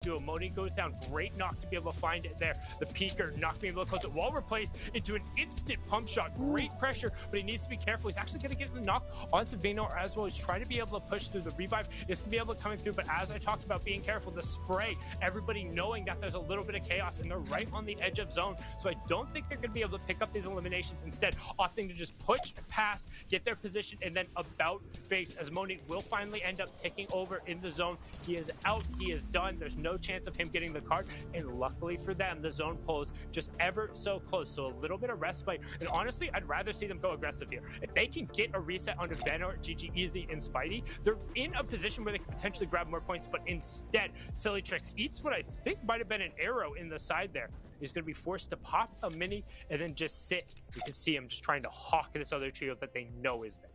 Moni goes down. Great knock to be able to find it there. The peeker not being able to close it. Wall replaced into an instant pump shot. Great pressure, but he needs to be careful. He's actually going to get the knock onto Vayner as well. He's trying to be able to push through the revive. It's going to be able to come through, but as I talked about being careful, the spray, everybody knowing that there's a little bit of chaos and they're right on the edge of zone. So I don't think they're going to be able to pick up these eliminations. Instead, opting to just push past, get their position, and then about face as Moni will finally end up taking over in the zone. He is out. He is done. There's no chance of him getting the card, and luckily for them, the zone pulls just ever so close, so a little bit of respite. And honestly, I'd rather see them go aggressive here. If they can get a reset onto Vayner, GG Easy, and Spidey, they're in a position where they can potentially grab more points, but instead, Silly Tricks eats what I think might have been an arrow in the side there. He's going to be forced to pop a mini and then just sit. You can see him just trying to hawk this other trio that they know is there.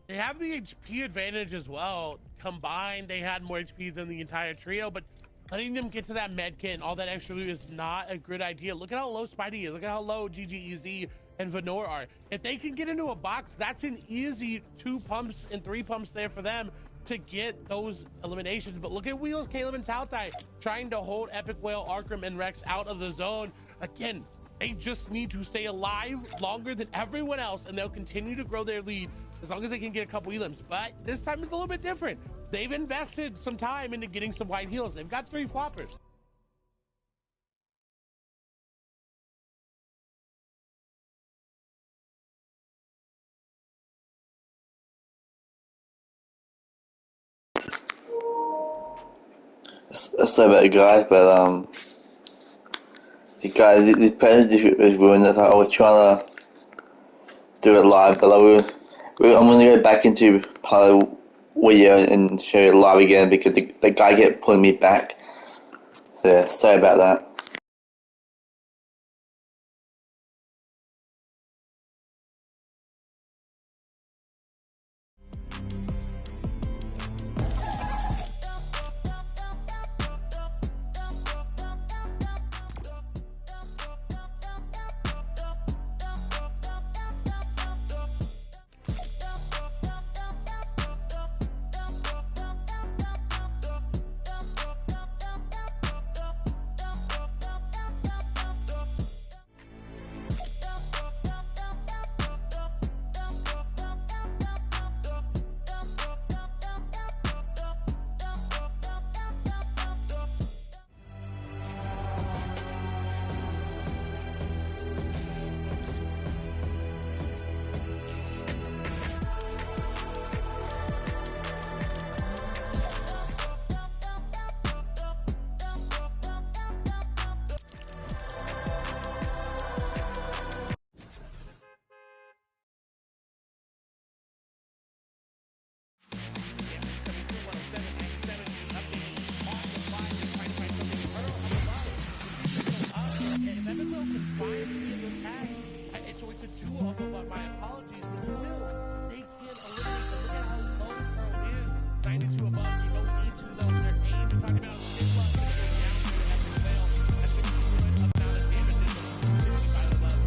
They have the HP advantage as well. Combined, they had more HP than the entire trio, but letting them get to that med kit and all that extra loot is not a good idea. Look at how low Spidey is. Look at how low GGEZ and Venor are. If they can get into a box, that's an easy 2 pumps and 3 pumps there for them to get those eliminations. But look at Wheels, Caleb, and Southeye trying to hold Epic Whale, Arkram, and Rex out of the zone. Again, they just need to stay alive longer than everyone else, and they'll continue to grow their lead as long as they can get a couple elims. But this time is a little bit different. They've invested some time into getting some white heals. They've got 3 floppers. Sorry about the guy, but the penalty was ruined. I was trying to do it live, but I'm going to go back into part of video and show it live again because the guy kept pulling me back. So yeah, sorry about that. So it's a duo of a, my apologies, but still, they can eliminate them. Look at how low Pearl is. 92 above, you don't need to though. Their aim, you're talking about Nicholas going down to an epic fail. That's a good amount of damage. 65 above.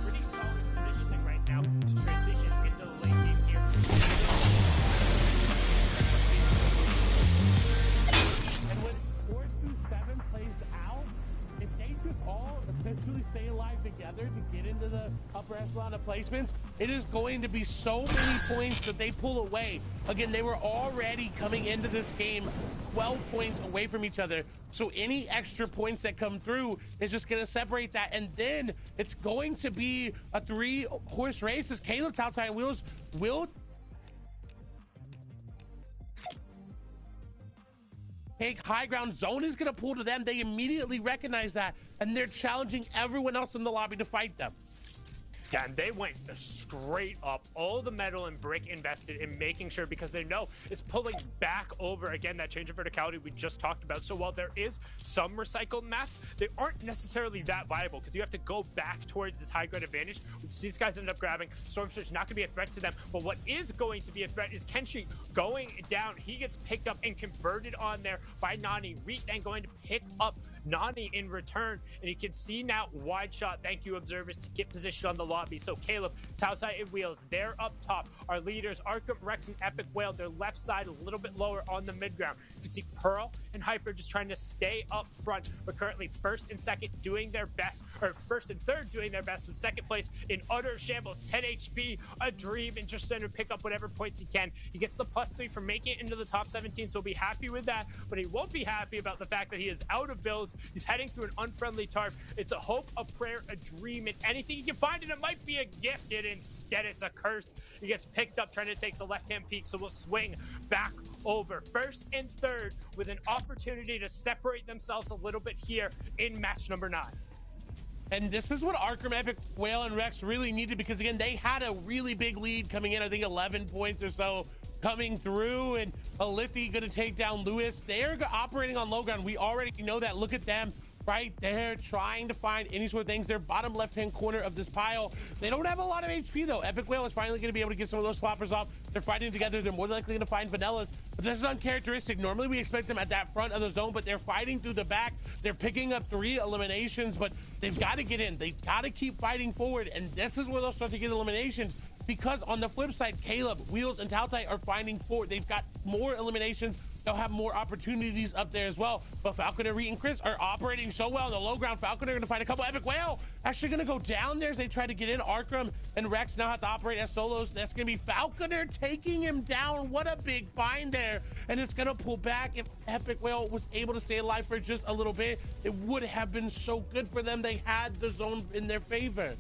Pretty solid positioning right now to transition into the late game here. together to get into the upper echelon of placements, it is going to be so many points that they pull away. Again, they were already coming into this game 12 points away from each other. So any extra points that come through is just going to separate that. And then it's going to be a 3-horse race as Caleb, Tautai, and Wheels will take high ground. Zone is going to pull to them. They immediately recognize that, and they're challenging everyone else in the lobby to fight them. Yeah, and they went straight up. All the metal and brick invested in making sure, because they know it's pulling back over, again, that change of verticality we just talked about. So while there is some recycled mats, they aren't necessarily that viable because you have to go back towards this high ground advantage, which these guys ended up grabbing. Stormsurge not going to be a threat to them, but what is going to be a threat is Kenshi going down. He gets picked up and converted on there by Nani. Reet then going to pick up Nani in return, and you can see now wide shot. Thank you, observers, to get position on the lobby. So Caleb, Tautai, and Wheels, they're up top. Our leaders, Arkham, Rex, and Epic Whale, their left side a little bit lower on the mid ground. You can see Pearl and Hyper just trying to stay up front, but currently first and second doing their best, or first and third doing their best, with second place in utter shambles. 10 HP, a dream, and just trying to pick up whatever points he can. He gets the +3 for making it into the top 17, so he'll be happy with that, but he won't be happy about the fact that he is out of builds. He's heading through an unfriendly tarp. It's a hope, a prayer, a dream, and anything you can find, and it might be a gift, and instead it's a curse. He gets picked up trying to take the left-hand peak, so we'll swing back over. First and third with an opportunity to separate themselves a little bit here in match number 9. And this is what Arkham, Epic, Whale, and Rex really needed, because again, they had a really big lead coming in, I think 11 points or so coming through, and Alithi gonna take down Lewis. They're operating on low ground. We already know that. Look at them right there trying to find any sort of things. They're bottom left-hand corner of this pile. They don't have a lot of HP though. Epic Whale is finally going to be able to get some of those floppers off. They're fighting together. They're more likely going to find Vanillas, but this is uncharacteristic. Normally we expect them at that front of the zone, but they're fighting through the back. They're picking up 3 eliminations, but they've got to get in. They've got to keep fighting forward, and this is where they'll start to get eliminations, because on the flip side, Caleb, Wheels, and Tautai are finding forward. They've got more eliminations. They'll have more opportunities up there as well. But Falconer, Reet, and Chris are operating so well. The low ground, Falconer going to find a couple. Epic Whale actually going to go down there as they try to get in. Arkham and Rex now have to operate as solos. That's going to be Falconer taking him down. What a big find there. And it's going to pull back. If Epic Whale was able to stay alive for just a little bit, it would have been so good for them. They had the zone in their favor.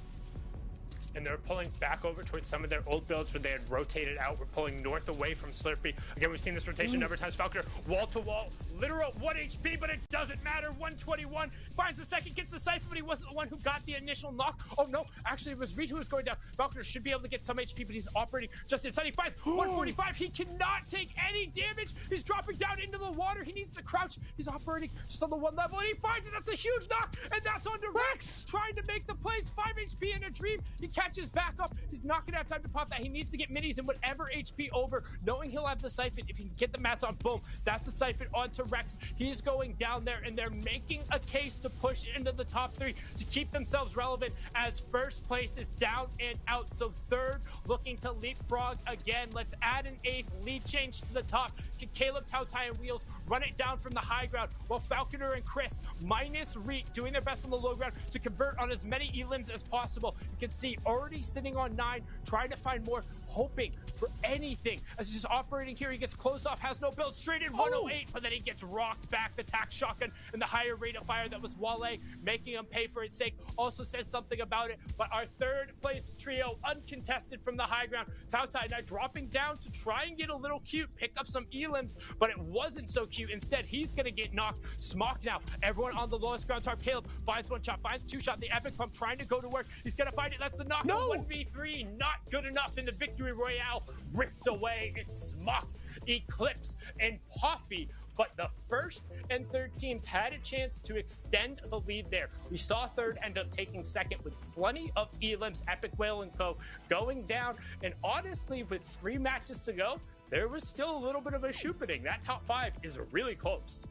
And they're pulling back over towards some of their old builds where they had rotated out. We're pulling north away from Slurpee. Again, we've seen this rotation a number of times. Falconer, wall to wall, literal 1 HP, but it doesn't matter. 121, finds the second, gets the Cypher, but he wasn't the one who got the initial knock. Oh no, actually it was Reed who was going down. Falconer should be able to get some HP, but he's operating just inside. He finds 145, he cannot take any damage. He's dropping down into the water. He needs to crouch. He's operating just on the 1 level, and he finds it. That's a huge knock, and that's onto Rex, trying to make the plays. 5 HP in a dream. He catches back up. He's not going to have time to pop that. He needs to get minis and whatever HP over, knowing he'll have the siphon. If he can get the mats on, boom, that's the siphon onto Rex. He's going down there, and they're making a case to push into the top 3 to keep themselves relevant, as first place is down and out. So third looking to leapfrog again. Let's add an 8th lead change to the top. Get Caleb, Tautai, and Wheels run it down from the high ground, while Falconer and Chris minus Reet doing their best on the low ground to convert on as many elims as possible. You can see already sitting on 9, trying to find more, hoping for anything. As he's just operating here, he gets closed off, has no build, straight in 108, but then he gets rocked back. The tac shotgun and the higher rate of fire that was Wale, making him pay for its sake, also says something about it. But our third place trio, uncontested from the high ground. Tautai now dropping down to try and get a little cute, pick up some elims, but it wasn't so cute. Instead, he's gonna get knocked. Smock now, everyone on the lowest ground tarp. Caleb finds 1 shot, finds 2 shot. The epic pump trying to go to work. He's gonna find it. That's the knock. No! 1v3, not good enough in the victory royale. Ripped away. It's Smock, Eclipse, and Poffy. But the first and third teams had a chance to extend the lead there. We saw third end up taking second with plenty of elims. Epic Whale and Co. going down. And honestly, with 3 matches to go, there was still a little bit of a shooting. That top 5 is really close.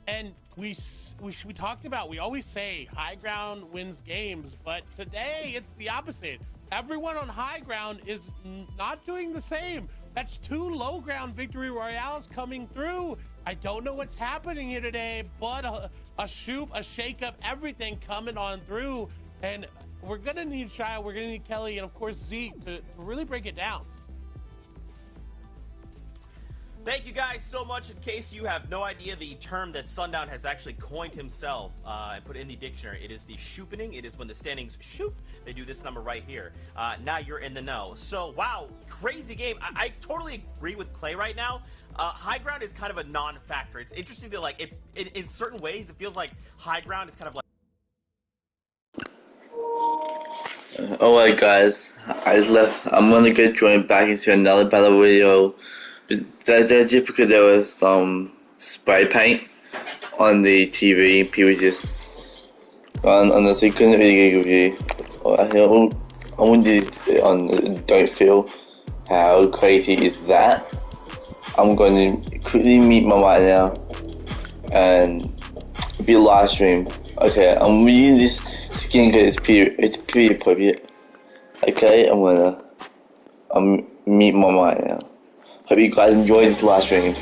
And we talked about, we always say high ground wins games, but today it's the opposite. Everyone on high ground is not doing the same. That's 2 low ground victory royales coming through. I don't know what's happening here today, but a shake up, everything coming on through. And We're gonna need Shia, we're gonna need Kelly, and of course Zeke to really break it down. Thank you guys so much. In case you have no idea, the term that Sundown has actually coined himself and put in the dictionary, it is the shoopening. It is when the standings shoot. They do this number right here. Now you're in the know. So, wow, crazy game. I totally agree with Clay right now. High ground is kind of a non-factor. It's interesting that, like, in certain ways, it feels like high ground is kind of like... Alright guys, I'm gonna get joined back into another battle video. That's just because there was some spray paint on the TV. People just honestly couldn't really agree. I wondered on Don't Feel how crazy is that. I'm going to quickly mute my mic now and be a live stream. Okay, I'm reading this skin because it's pretty appropriate. Okay, I'm mute my mic now. Hope you guys enjoy this live stream.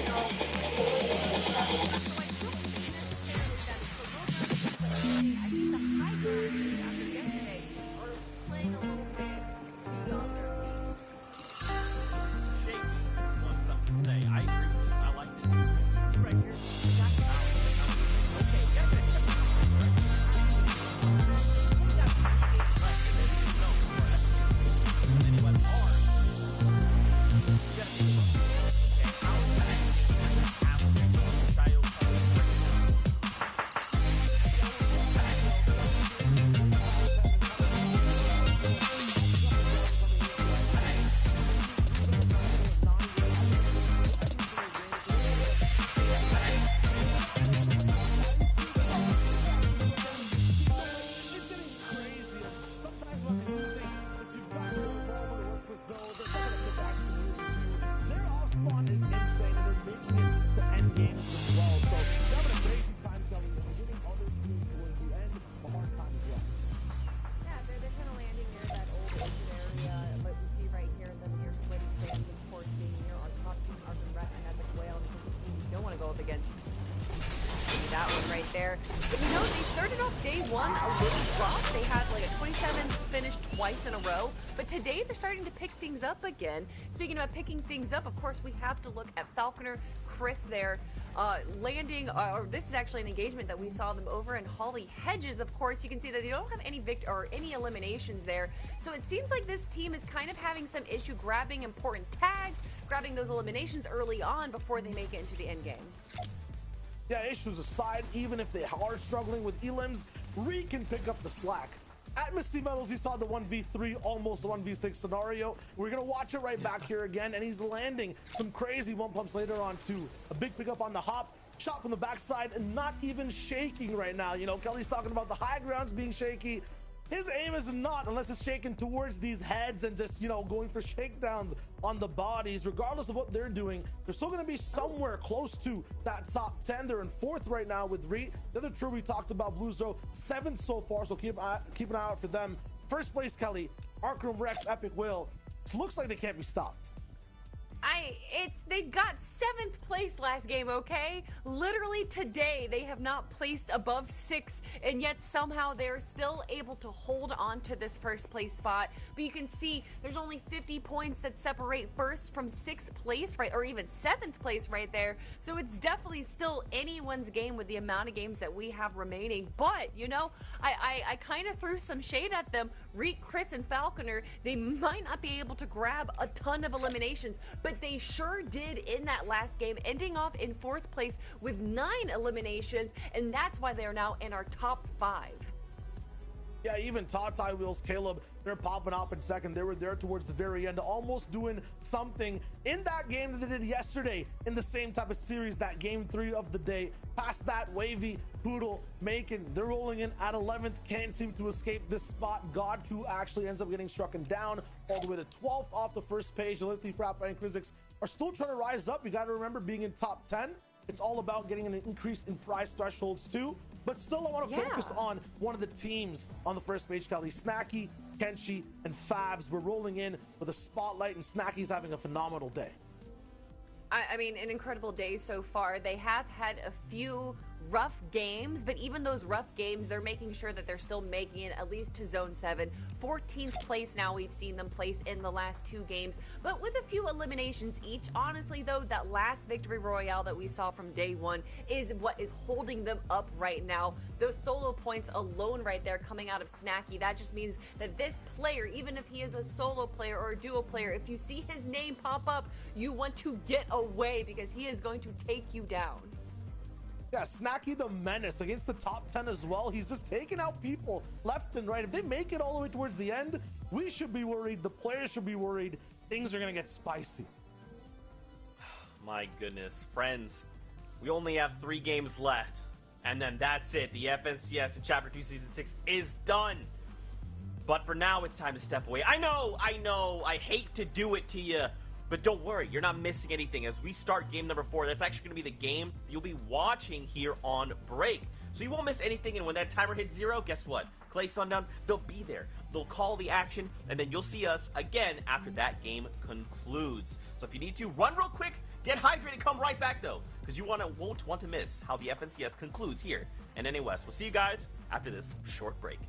There. But you know, they started off day one a little rough. They had like a 27 finish twice in a row. But today they're starting to pick things up again. Speaking about picking things up, of course, we have to look at Falconer, Chris there, landing, or this is actually an engagement that we saw them over in Holly Hedges. Of course, you can see that they don't have any any eliminations there. So it seems like this team is kind of having some issue grabbing important tags, grabbing those eliminations early on before they make it into the end game. Yeah, issues aside, even if they are struggling with elims, Reed can pick up the slack. At Misty Metals, you saw the 1v3, almost 1v6 scenario. We're going to watch it right back here again, and he's landing some crazy one pumps later on, too. A big pickup on the hop, shot from the backside, and not even shaking right now. You know, Kelly's talking about the high grounds being shaky. His aim is not, unless it's shaken towards these heads and just, you know, going for shakedowns on the bodies. Regardless of what they're doing, they're still going to be somewhere close to that top 10. They're in 4th right now with Reed. The other true we talked about, Blues, though, 7th so far, so keep an eye out for them. First place, Kelly, Arkham Rex, Epic Will. It looks like they can't be stopped. They got 7th place last game, okay? Literally today, they have not placed above 6, and yet somehow they're still able to hold on to this first place spot. But you can see there's only 50 points that separate 1st from 6th place, right? Or even 7th place right there. So it's definitely still anyone's game with the amount of games that we have remaining. But, you know, I kind of threw some shade at them. Reek, Chris, and Falconer, they might not be able to grab a ton of eliminations, but they sure did in that last game, ending off in 4th place with 9 eliminations, and that's why they're now in our top 5. Yeah, even Tata Wheels, Caleb, they're popping off in 2nd. They were there towards the very end, almost doing something in that game that they did yesterday in the same type of series, that game 3 of the day. Past that, Wavy, Poodle, Macon, they're rolling in at 11th, can't seem to escape this spot. Godku actually ends up getting struck down all the way to 12th off the first page. Lithely, Frappa, and Krizix are still trying to rise up. You got to remember, being in top 10, it's all about getting an increase in prize thresholds too. But still, I want to focus on one of the teams on the first page, Kelly. Snacky, Kenshi, and Favs were rolling in with a spotlight, and Snacky's having a phenomenal day. I mean, an incredible day so far. They have had a few rough games, but even those rough games, they're making sure that they're still making it at least to Zone 7. 14th place now we've seen them place in the last 2 games, but with a few eliminations each. Honestly, though, that last victory royale that we saw from day 1 is what is holding them up right now. Those solo points alone right there coming out of Snacky, that just means that this player, even if he is a solo player or a duo player, if you see his name pop up, you want to get away because he is going to take you down. Yeah, Snacky the Menace against the top 10 as well. He's just taking out people left and right. If they make it all the way towards the end, we should be worried. The players should be worried. Things are going to get spicy. My goodness. Friends, we only have 3 games left. And then that's it. The FNCS in Chapter 2 Season 6 is done. But for now, it's time to step away. I know. I hate to do it to you. But don't worry, you're not missing anything. As we start game number 4, that's actually going to be the game you'll be watching here on break. So you won't miss anything, and when that timer hits 0, guess what? Clay Sundown, they'll be there. They'll call the action, and then you'll see us again after that game concludes. So if you need to, run real quick, get hydrated, come right back, though, because you won't want to miss how the FNCS concludes here in NA West. We'll see you guys after this short break.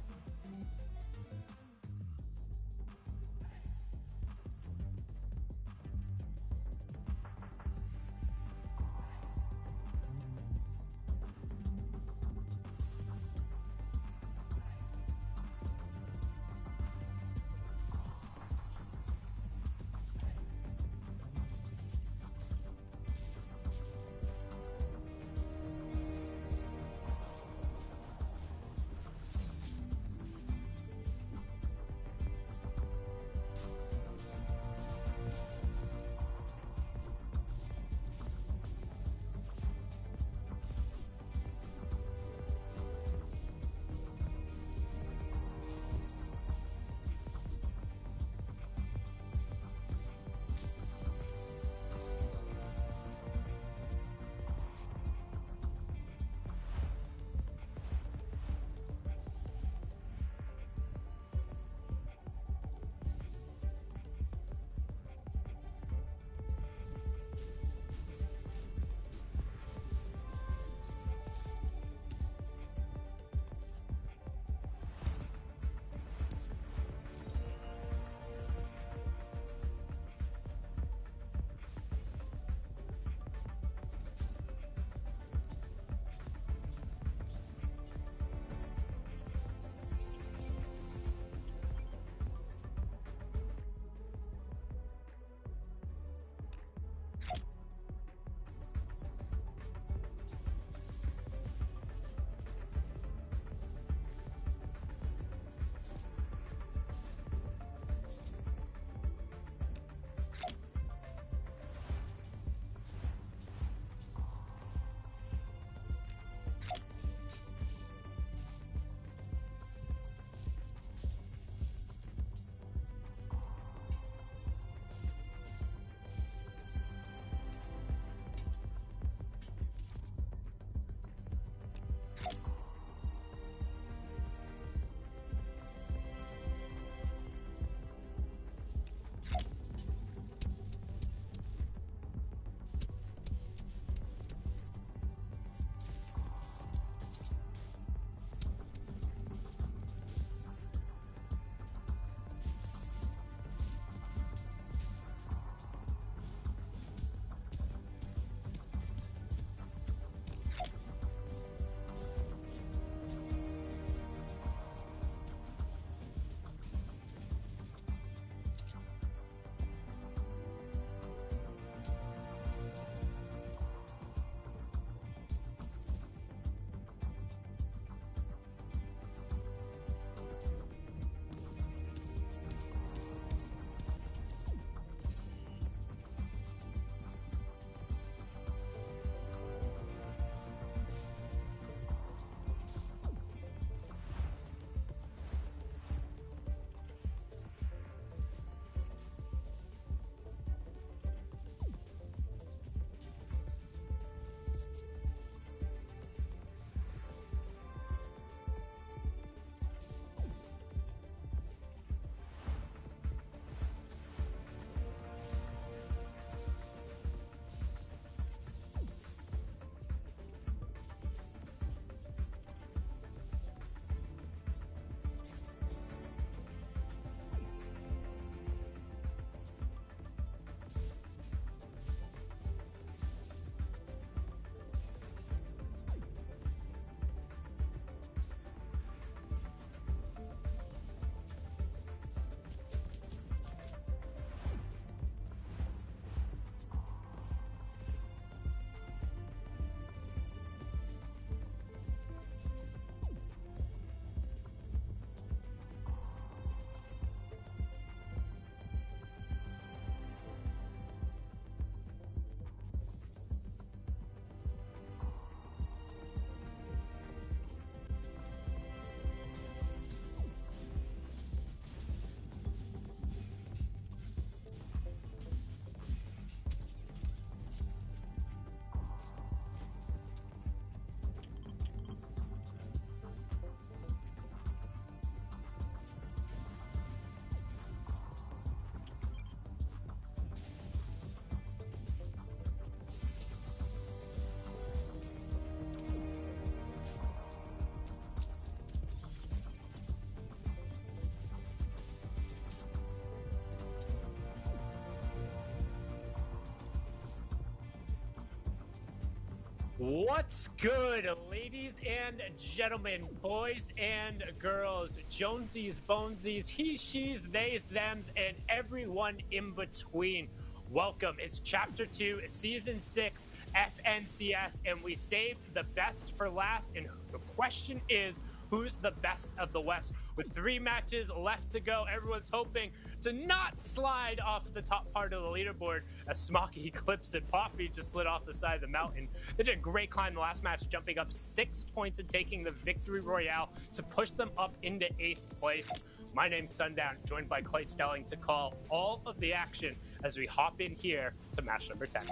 What's good, ladies and gentlemen, boys and girls, Jonesies, Bonesies, he, she's, theys, thems, and everyone in between? Welcome. It's Chapter 2, Season 6, FNCS, and we saved the best for last, and the question is, who's the best of the West? With 3 matches left to go, everyone's hoping to not slide off the top part of the leaderboard as Smoky, Eclipse, and Poppy just slid off the side of the mountain. They did a great climb the last match, jumping up 6 points and taking the victory royale to push them up into 8th place. My name's Sundown, joined by Clay Stelling to call all of the action as we hop in here to match number 10.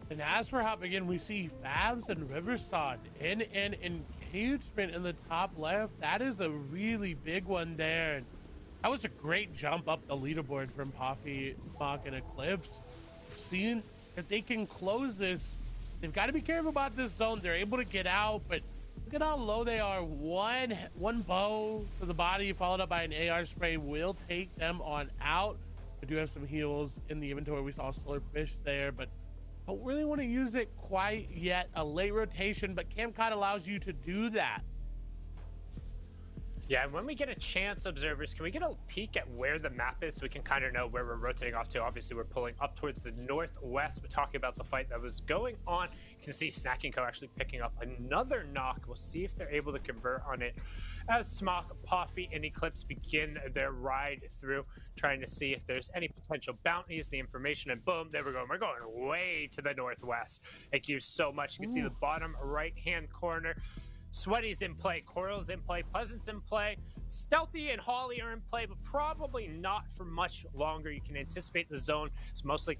And as we're hopping in, we see Fabs and Riverside in engagement in the top left. That is a really big one there. And that was a great jump up the leaderboard from Poppy, Smock, and Eclipse. Seeing if they can close this, they've got to be careful about this zone. They're able to get out, but look at how low they are. One bow to the body, followed up by an AR spray, will take them on out. We do have some heals in the inventory. We saw Slurpfish there, but don't really want to use it quite yet. A late rotation, but Camcot allows you to do that. Yeah, and when we get a chance, observers, can we get a peek at where the map is so we can kind of know where we're rotating off to? Obviously, we're pulling up towards the northwest, but talking about the fight that was going on, you can see Snacking Co. actually picking up another knock. We'll see if they're able to convert on it as Smock, Poffy, and Eclipse begin their ride through, trying to see if there's any potential bounties, the information, and boom, there we go. We're going way to the northwest. Thank you so much. You can see the bottom right-hand corner. Sweaty's in play, Coral's in play, Pleasant's in play, Stealthy and Holly are in play, but probably not for much longer. You can anticipate the zone is most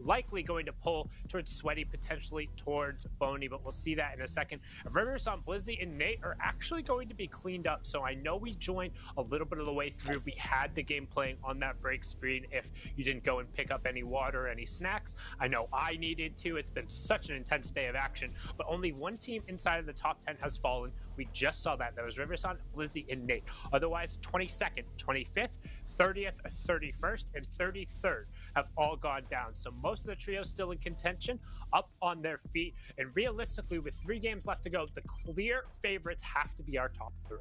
likely going to pull towards Sweaty, potentially towards Boney, but we'll see that in a second. Rivers on Blizzy and Nate are actually going to be cleaned up, so I know we joined a little bit of the way through. We had the game playing on that break screen if you didn't go and pick up any water or any snacks. I know I needed to. It's been such an intense day of action, but only one team inside of the top 10 has fallen. We just saw that. That was Riverson, Blizzy, and Nate. Otherwise, 22nd, 25th, 30th, 31st, and 33rd have all gone down. So most of the trio still in contention, up on their feet. And realistically, with 3 games left to go, the clear favorites have to be our top 3.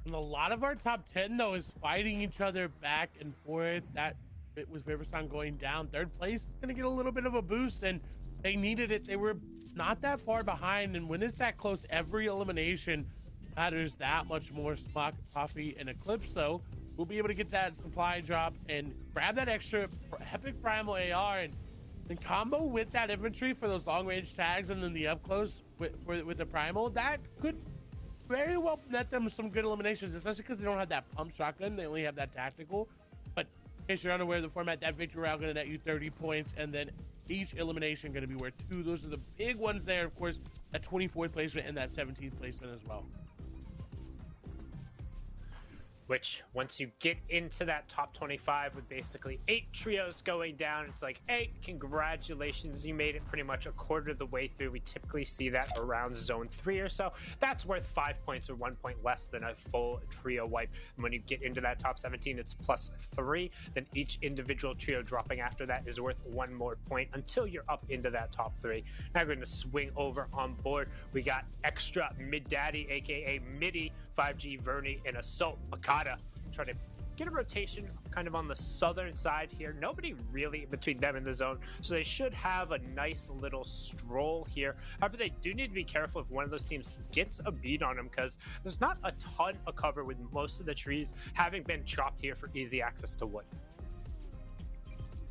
And a lot of our top 10, though, is fighting each other back and forth. That it was Riverson going down. 3rd place is going to get a little bit of a boost, and they needed it. They were not that far behind, and when it's that close, every elimination matters that much more. Smock, Coffee, and Eclipse, though, will be able to get that supply drop and grab that extra Epic Primal AR, and combo with that infantry for those long-range tags, and then the up-close with the Primal. That could very well net them some good eliminations, especially because they don't have that pump shotgun. They only have that tactical. But in case you're unaware of the format, that victory round going to net you 30 points, and then each elimination going to be worth 2. Those are the big ones there. Of course, that 24th placement and that 17th placement as well. Which, once you get into that top 25 with basically 8 trios going down, it's like, hey, congratulations, you made it pretty much a quarter of the way through. We typically see that around zone 3 or so. That's worth 5 points or 1 point less than a full trio wipe. And when you get into that top 17, it's plus 3. Then each individual trio dropping after that is worth 1 more point until you're up into that top 3. Now we're going to swing over on board. We got extra Mid Daddy, aka Midi, 5G Vernie, and Assault Bakata. Try to get a rotation kind of on the southern side here. Nobody really between them and the zone, so they should have a nice little stroll here. However, they do need to be careful if one of those teams gets a beat on them, because there's not a ton of cover with most of the trees having been chopped here for easy access to wood.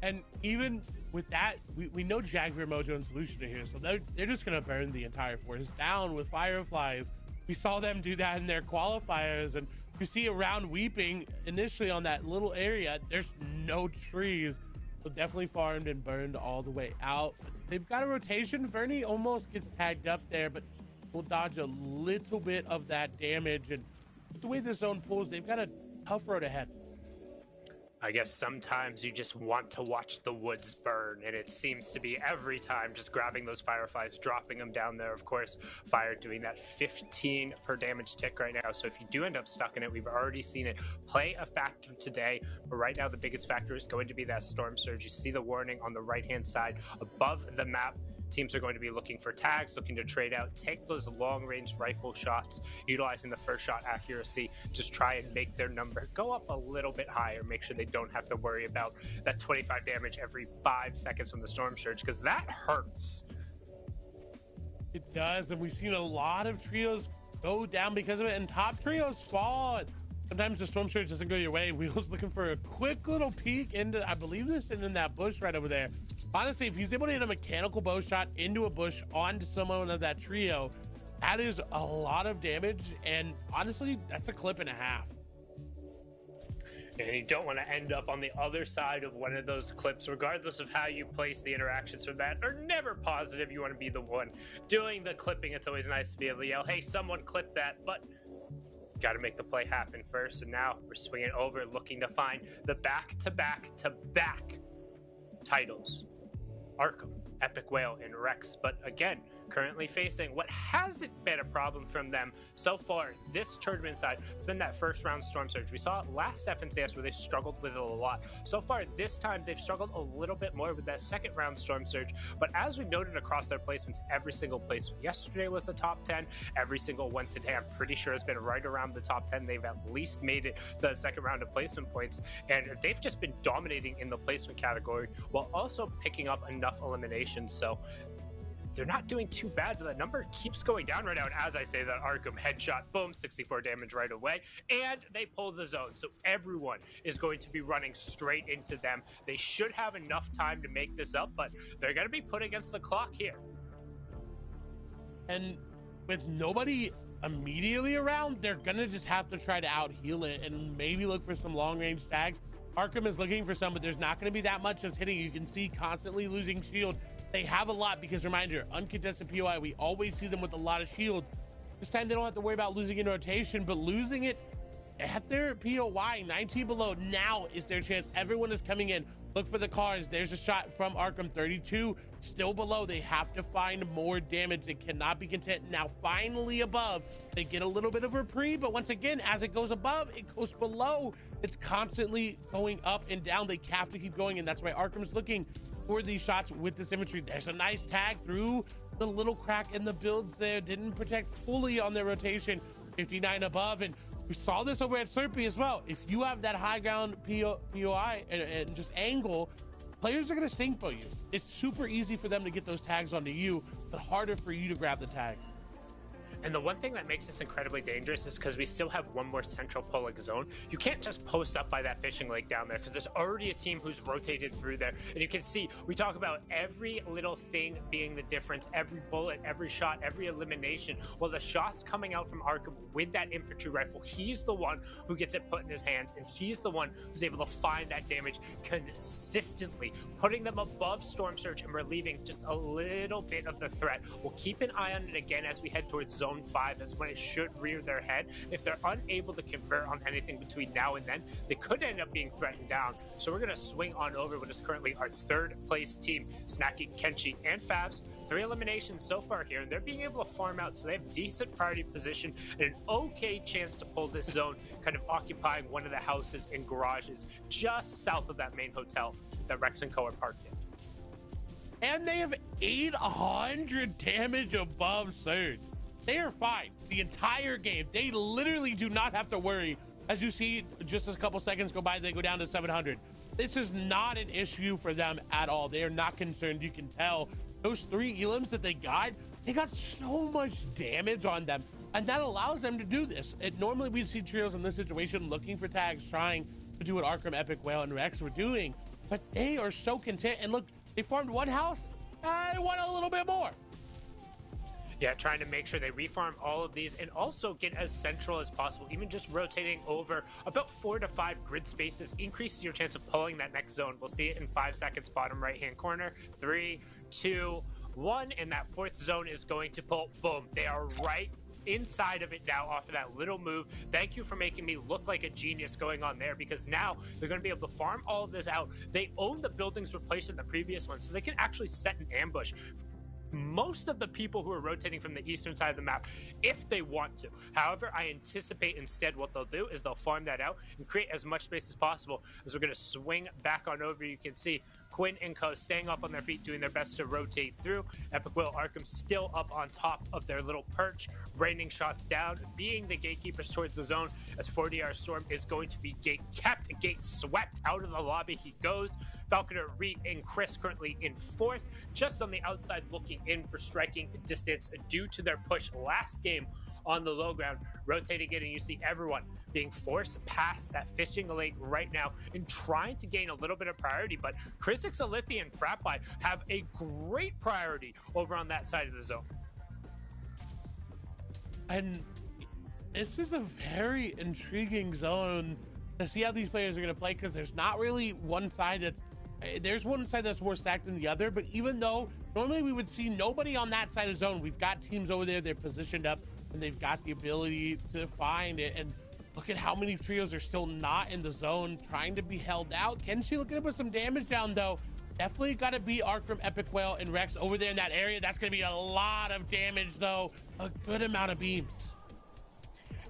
And even with that, we know Jaguar, Mojo, and Solution are here, so they're just going to burn the entire forest down with Fireflies. We saw them do that in their qualifiers, and you see around Weeping, initially on that little area, there's no trees. So definitely farmed and burned all the way out. They've got a rotation. Vernie almost gets tagged up there, but will dodge a little bit of that damage. And the way the zone pulls, they've got a tough road ahead. I guess sometimes you just want to watch the woods burn, and it seems to be every time just grabbing those fireflies, dropping them down there. Of course, fire doing that 15 per damage tick right now. So if you do end up stuck in it, we've already seen it play a factor today. But right now, the biggest factor is going to be that storm surge. You see the warning on the right-hand side above the map. Teams are going to be looking for tags, looking to trade out, take those long-range rifle shots, utilizing the first shot accuracy, just try and make their number go up a little bit higher, make sure they don't have to worry about that 25 damage every 5 seconds from the storm surge, because that hurts. It does, and we've seen a lot of trios go down because of it, and top trios fall. Sometimes the storm surge doesn't go your way. Wheels looking for a quick little peek into, I believe this, and in that bush right over there. Honestly, if he's able to hit a mechanical bow shot into a bush onto someone of that trio, that is a lot of damage, and honestly, that's a clip and a half. And you don't want to end up on the other side of one of those clips, regardless of how you place the interactions from that, are never positive. You want to be the one doing the clipping. It's always nice to be able to yell, hey, someone clip that, but got to make the play happen first. And now we're swinging over, looking to find the back-to-back-to-back titles. Arkham, Epic Whale, and Rex. But again, currently facing what hasn't been a problem from them so far this tournament side. It's been that first round storm surge. We saw it last FNCS where they struggled with it a lot. So far this time they've struggled a little bit more with that second round storm surge. But as we've noted across their placements, every single placement yesterday was the top 10. Every single one today I'm pretty sure has been right around the top 10. They've at least made it to the second round of placement points, and they've just been dominating in the placement category while also picking up enough eliminations. So they're not doing too bad, but the number keeps going down right now. And as I say that, Arkham headshot, boom, 64 damage right away. And they pull the zone. So everyone is going to be running straight into them. They should have enough time to make this up, but they're going to be put against the clock here. And with nobody immediately around, they're going to just have to try to out-heal it and maybe look for some long-range tags. Arkham is looking for some, but there's not going to be that much that's hitting. You can see constantly losing shield. They have a lot because, reminder, uncontested POI, we always see them with a lot of shields. This time they don't have to worry about losing in rotation, but losing it at their POI, 19 below, now is their chance. Everyone is coming in. Look for the cars. There's a shot from Arkham, 32, still below. They have to find more damage. They cannot be content. Now, finally above, they get a little bit of reprieve, but once again, as it goes above, it goes below. It's constantly going up and down. They have to keep going, and that's why Arkham's looking for these shots with this infantry. There's a nice tag through the little crack in the builds there. Didn't protect fully on their rotation. 59 above, and we saw this over at Serpy as well. If you have that high ground POI and just angle, players are going to stink for you. It's super easy for them to get those tags onto you, but harder for you to grab the tags. And the one thing that makes this incredibly dangerous is because we still have one more central pulling zone. You can't just post up by that fishing lake down there because there's already a team who's rotated through there. And you can see, we talk about every little thing being the difference, every bullet, every shot, every elimination. Well, the shots coming out from Arkham with that infantry rifle, he's the one who gets it put in his hands, and he's the one who's able to find that damage consistently, putting them above Storm Surge and relieving just a little bit of the threat. We'll keep an eye on it again as we head towards Zone 5. That's when it should rear their head. If they're unable to convert on anything between now and then, they could end up being threatened down. So we're going to swing on over what is currently our third place team, Snacky, Kenshi, and Fabs. 3 eliminations so far here, and they're being able to farm out, so they have decent priority position and an okay chance to pull this zone, kind of occupying one of the houses and garages just south of that main hotel that Rex and Co are parked in. And they have 800 damage above Surge. They are fine the entire game. They literally do not have to worry. As you see, just a couple seconds go by, they go down to 700. This is not an issue for them at all. They are not concerned. You can tell those 3 elims that they got so much damage on them, and that allows them to do this. Normally we see trios in this situation looking for tags, trying to do what Arkham, Epic, Whale, and Rex were doing, but they are so content. And look, they farmed one house. I want a little bit more. Yeah, trying to make sure they refarm all of these and also get as central as possible. Even just rotating over about 4 to 5 grid spaces increases your chance of pulling that next zone. We'll see it in 5 seconds, bottom right-hand corner. 3, 2, 1, and that 4th zone is going to pull. Boom. They are right inside of it now off of that little move. Thank you for making me look like a genius going on there, because now they're going to be able to farm all of this out. They own the buildings replaced in the previous one, so they can actually set an ambush most of the people who are rotating from the eastern side of the map if they want to. However, I anticipate instead what they'll do is they'll farm that out and create as much space as possible as we're going to swing back on over. You can see Quinn and Co staying up on their feet, doing their best to rotate through. Epic Will Arkham still up on top of their little perch, raining shots down, being the gatekeepers towards the zone, as 40R Storm is going to be gate kept, gate swept out of the lobby. He goes. Falconer, Reed, and Chris currently in fourth, just on the outside looking in for striking distance due to their push last game on the low ground, rotating it, and you see everyone being forced past that fishing lake right now and trying to gain a little bit of priority. But Chrisix, Alithia, and Frappi have a great priority over on that side of the zone. And this is a very intriguing zone to see how these players are going to play, because there's not really one side that's there's one side that's more stacked than the other. But even though normally we would see nobody on that side of the zone, we've got teams over there, they're positioned up and they've got the ability to find it. And look at how many trios are still not in the zone, trying to be held out. Kenshi looking to put some damage down though. Definitely got to be Arc from Epic Whale and Rex over there in that area. That's going to be a lot of damage though. A good amount of beams.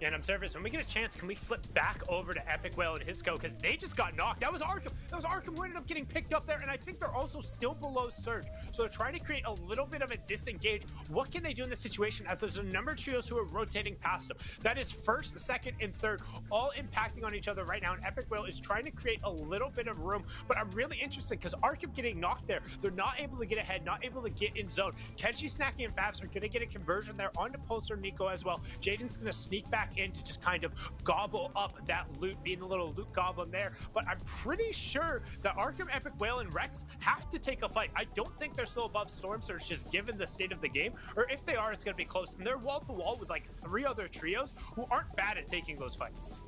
And Observers, when we get a chance, can we flip back over to Epic Whale and Hisco? Because they just got knocked. That was Arkham. That was Arkham who ended up getting picked up there. And I think they're also still below Surge. So they're trying to create a little bit of a disengage. What can they do in this situation? As there's a number of trios who are rotating past them. That is first, second, and third, all impacting on each other right now. And Epic Whale is trying to create a little bit of room. But I'm really interested because Arkham getting knocked there. They're not able to get ahead, not able to get in zone. Kenshi, Snacky, and Fabs are going to get a conversion there onto Pulsar Nico as well. Jaden's going to sneak back in to just kind of gobble up that loot, being a little loot goblin there. But I'm pretty sure that Arkham, Epic Whale, and Rex have to take a fight. I don't think they're still above Storm Surge, just given the state of the game. Or if they are, it's going to be close. And they're wall to wall with like 3 other trios who aren't bad at taking those fights.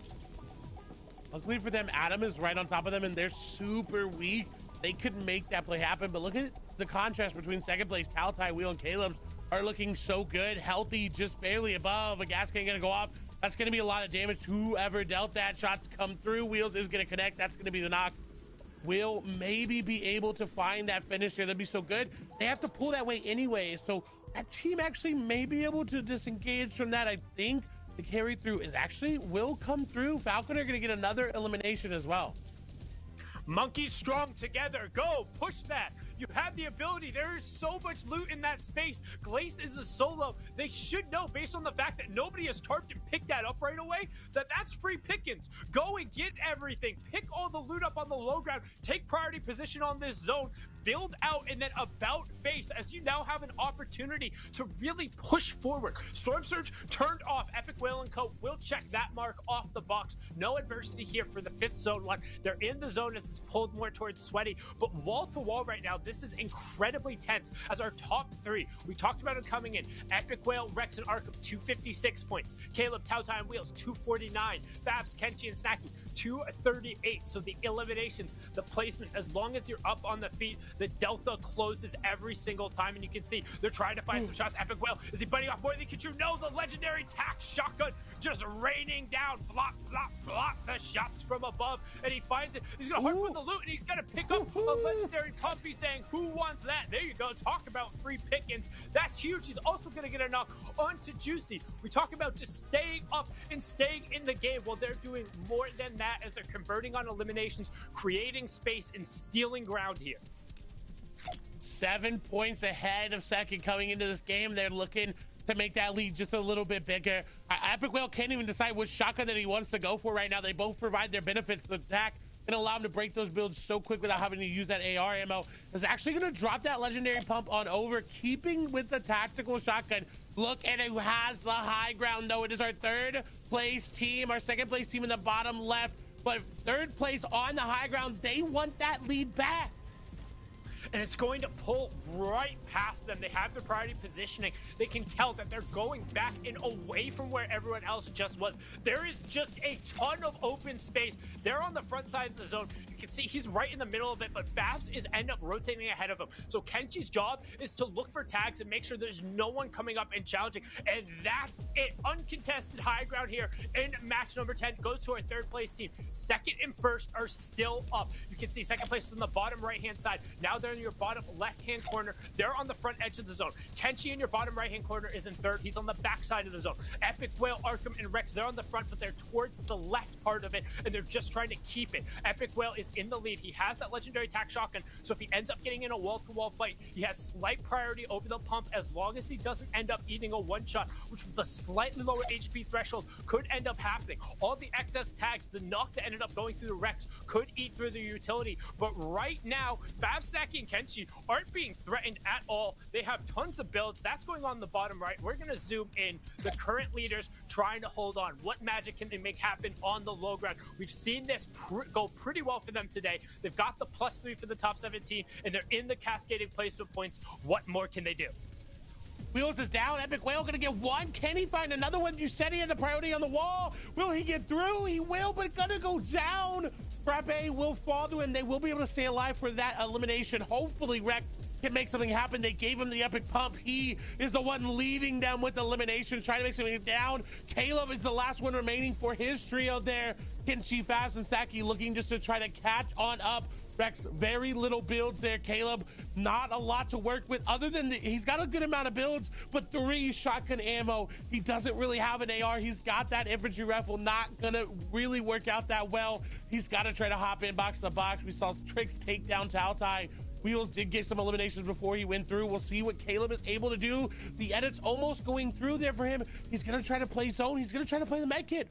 Luckily for them, Adam is right on top of them, and they're super weak. They could make that play happen. But look at the contrast between second place, Taltai, Wheel, and Caleb's are looking so good. Healthy, just barely above. A gas can going to go off. That's going to be a lot of damage to whoever dealt that. Shots come through. Wheels is going to connect. That's going to be the knock. Will maybe be able to find that finisher. That'd be so good. They have to pull that way anyway. So that team actually may be able to disengage from that. I think the carry through is actually will come through. Falcon are going to get another elimination as well. Monkeys strong together. Go push that. You have the ability. There is so much loot in that space. Glace is a solo. They should know, based on the fact that nobody has tarped and picked that up right away, that that's free pickings. Go and get everything. Pick all the loot up on the low ground. Take priority position on this zone. Build out and then about face, as you now have an opportunity to really push forward. Storm Surge turned off. Epic Whale and Co. will check that mark off the box. No adversity here for the 5th zone one. They're in the zone as it's pulled more towards Sweaty, but wall to wall right now, this is incredibly tense as our top 3. We talked about it coming in. Epic Whale, Rex, and Arkham, 256 points. Caleb, Tautai, and Wheels, 249. Babs, Kenshi, and Snacky, 238. So the eliminations, the placement, as long as you're up on the feet, the delta closes every single time, and you can see they're trying to find some shots. Epic Whale, is he biting off more than could you know? The legendary tack shotgun just raining down, flop, flop, flop the shots from above, and he finds it. He's gonna hardwood the loot, and he's gonna pick up a legendary pump. He's saying, who wants that? There you go. Talk about free pickings. That's huge. He's also gonna get a knock onto Juicy. We talk about just staying up and staying in the game. Well, they're doing more than that as they're converting on eliminations, creating space, and stealing ground here. 7 points ahead of second coming into this game. They're looking to make that lead just a little bit bigger. Epic Whale can't even decide which shotgun that he wants to go for right now. They both provide their benefits. The attack and allow him to break those builds so quick without having to use that AR ammo. Is actually going to drop that legendary pump on over, keeping with the tactical shotgun. Look at who has the high ground, though. It is our 3rd place team, our 2nd place team in the bottom left, but 3rd place on the high ground. They want that lead back. and it's going to pull right past them. They have their priority positioning. They can tell that they're going back and away from where everyone else just was. There is just a ton of open space. They're on the front side of the zone. You can see he's right in the middle of it, but Favs is end up rotating ahead of him. So Kenchi's job is to look for tags and make sure there's no one coming up and challenging. And that's it. Uncontested high ground here in match number 10 goes to our third place team. Second and first are still up. You can see second place on the bottom right-hand side. Now they're in your bottom left-hand corner. They're on the front edge of the zone. Kenchi in your bottom right-hand corner is in third. He's on the back side of the zone. Epic Whale, Arkham, and Rex, they're on the front, but they're towards the left part of it, and they're just trying to keep it. Epic Whale is in the lead. He has that legendary tack shotgun, so if he ends up getting in a wall-to-wall fight, he has slight priority over the pump as long as he doesn't end up eating a one-shot, which with the slightly lower HP threshold could end up happening. All the excess tags, the knock that ended up going through the Rex could eat through the utility, but right now, Fab, Snacky, and Kenchi aren't being threatened at all. They have tons of builds. That's going on the bottom right. We're going to zoom in. The current leaders trying to hold on. What magic can they make happen on the low ground? We've seen this go pretty well for them today. They've got the +3 for the top 17, and they're in the cascading placement points. What more can they do? Wheels is down. Epic Whale gonna get one. Can he find another one? You said he had the priority on the wall. Will he get through? He will, but gonna go down. Frappe will fall to him. They will be able to stay alive for that elimination. Hopefully, Rex can make something happen. They gave him the epic pump. He is the one leading them with eliminations, trying to make something down. Caleb is the last one remaining for his trio there. Kenchi, Fast, and Saki looking just to try to catch on up. Rex, very little builds there. Caleb, not a lot to work with other than he's got a good amount of builds, but 3 shotgun ammo. He doesn't really have an AR. He's got that infantry rifle, not gonna really work out that well. He's got to try to hop in box to box. We saw Tricks take down Tautai. Wheels did get some eliminations before he went through. We'll see what Caleb is able to do. The edit's almost going through there for him. He's gonna try to play zone. He's gonna try to play the med kit.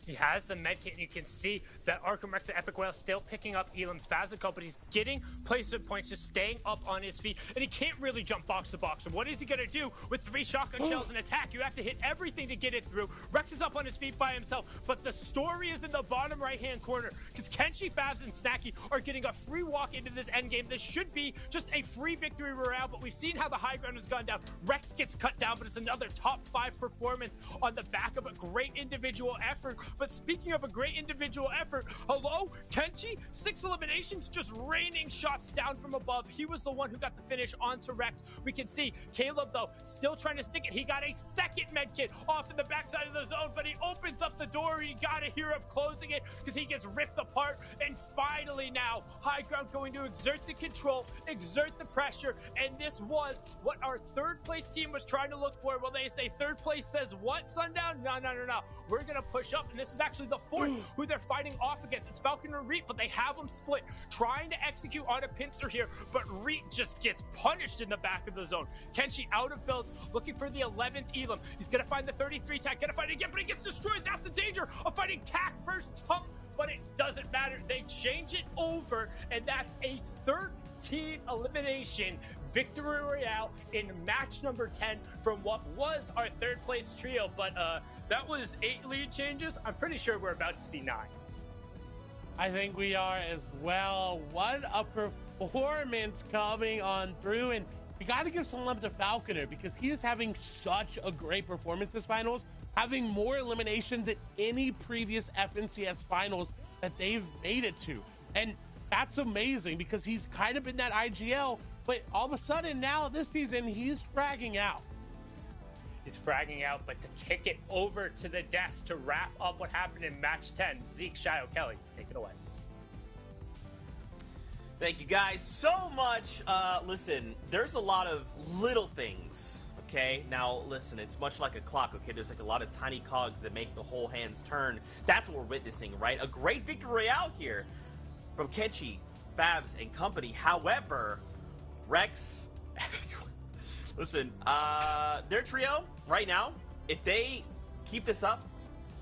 He has the medkit, and you can see that Arkham Rex and Epic Whale still picking up Elam's Fazico, but he's getting placement points, just staying up on his feet, and he can't really jump box to box. So what is he going to do with 3 shotgun shells and attack? You have to hit everything to get it through. Rex is up on his feet by himself, but the story is in the bottom right-hand corner, because Kenchi, Fabs, and Snacky are getting a free walk into this endgame. This should be just a free victory royale, but we've seen how the high ground has gone down. Rex gets cut down, but it's another top 5 performance on the back of a great individual effort. But speaking of a great individual effort, hello, Kenchi, 6 eliminations, just raining shots down from above. He was the one who got the finish onto Rex. We can see Caleb, though, still trying to stick it. He got a second med kit off in the backside of the zone, but he opens up the door. You gotta hear him closing it because he gets ripped apart. And finally now, high ground going to exert the control, exert the pressure, and this was what our third place team was trying to look for. Well, they say third place says what, Sundown? No. We're gonna push up, and this is actually the fourth who they're fighting off against. It's Falcon and Reet, but they have them split, trying to execute on a pincer here, but Reet just gets punished in the back of the zone. Kenchi out of builds, looking for the 11th Elam. He's gonna find the 33 tack, gonna find it again, but he gets destroyed. That's the danger of fighting tack first pump, but it doesn't matter. They change it over, and that's a 13 elimination victory royale in match number 10 from what was our third place trio, but that was 8 lead changes. I'm pretty sure we're about to see 9. I think we are as well. What a performance coming on through, and we got to give some love to Falconer because he is having such a great performance this finals, having more eliminations than any previous FNCS finals that they've made it to. And that's amazing because he's kind of been that IGL, but all of a sudden now this season he's fragging out. He's fragging out, but to kick it over to the desk to wrap up what happened in match 10, Zeke, Shio, Kelly, take it away. Thank you guys so much. Listen, there's a lot of little things, okay? Now, listen, it's much like a clock, okay? There's like a lot of tiny cogs that make the whole hands turn. That's what we're witnessing, right? A great victory royale here from Kenchi, Fabs, and company. However, Rex, listen, their trio right now, if they keep this up,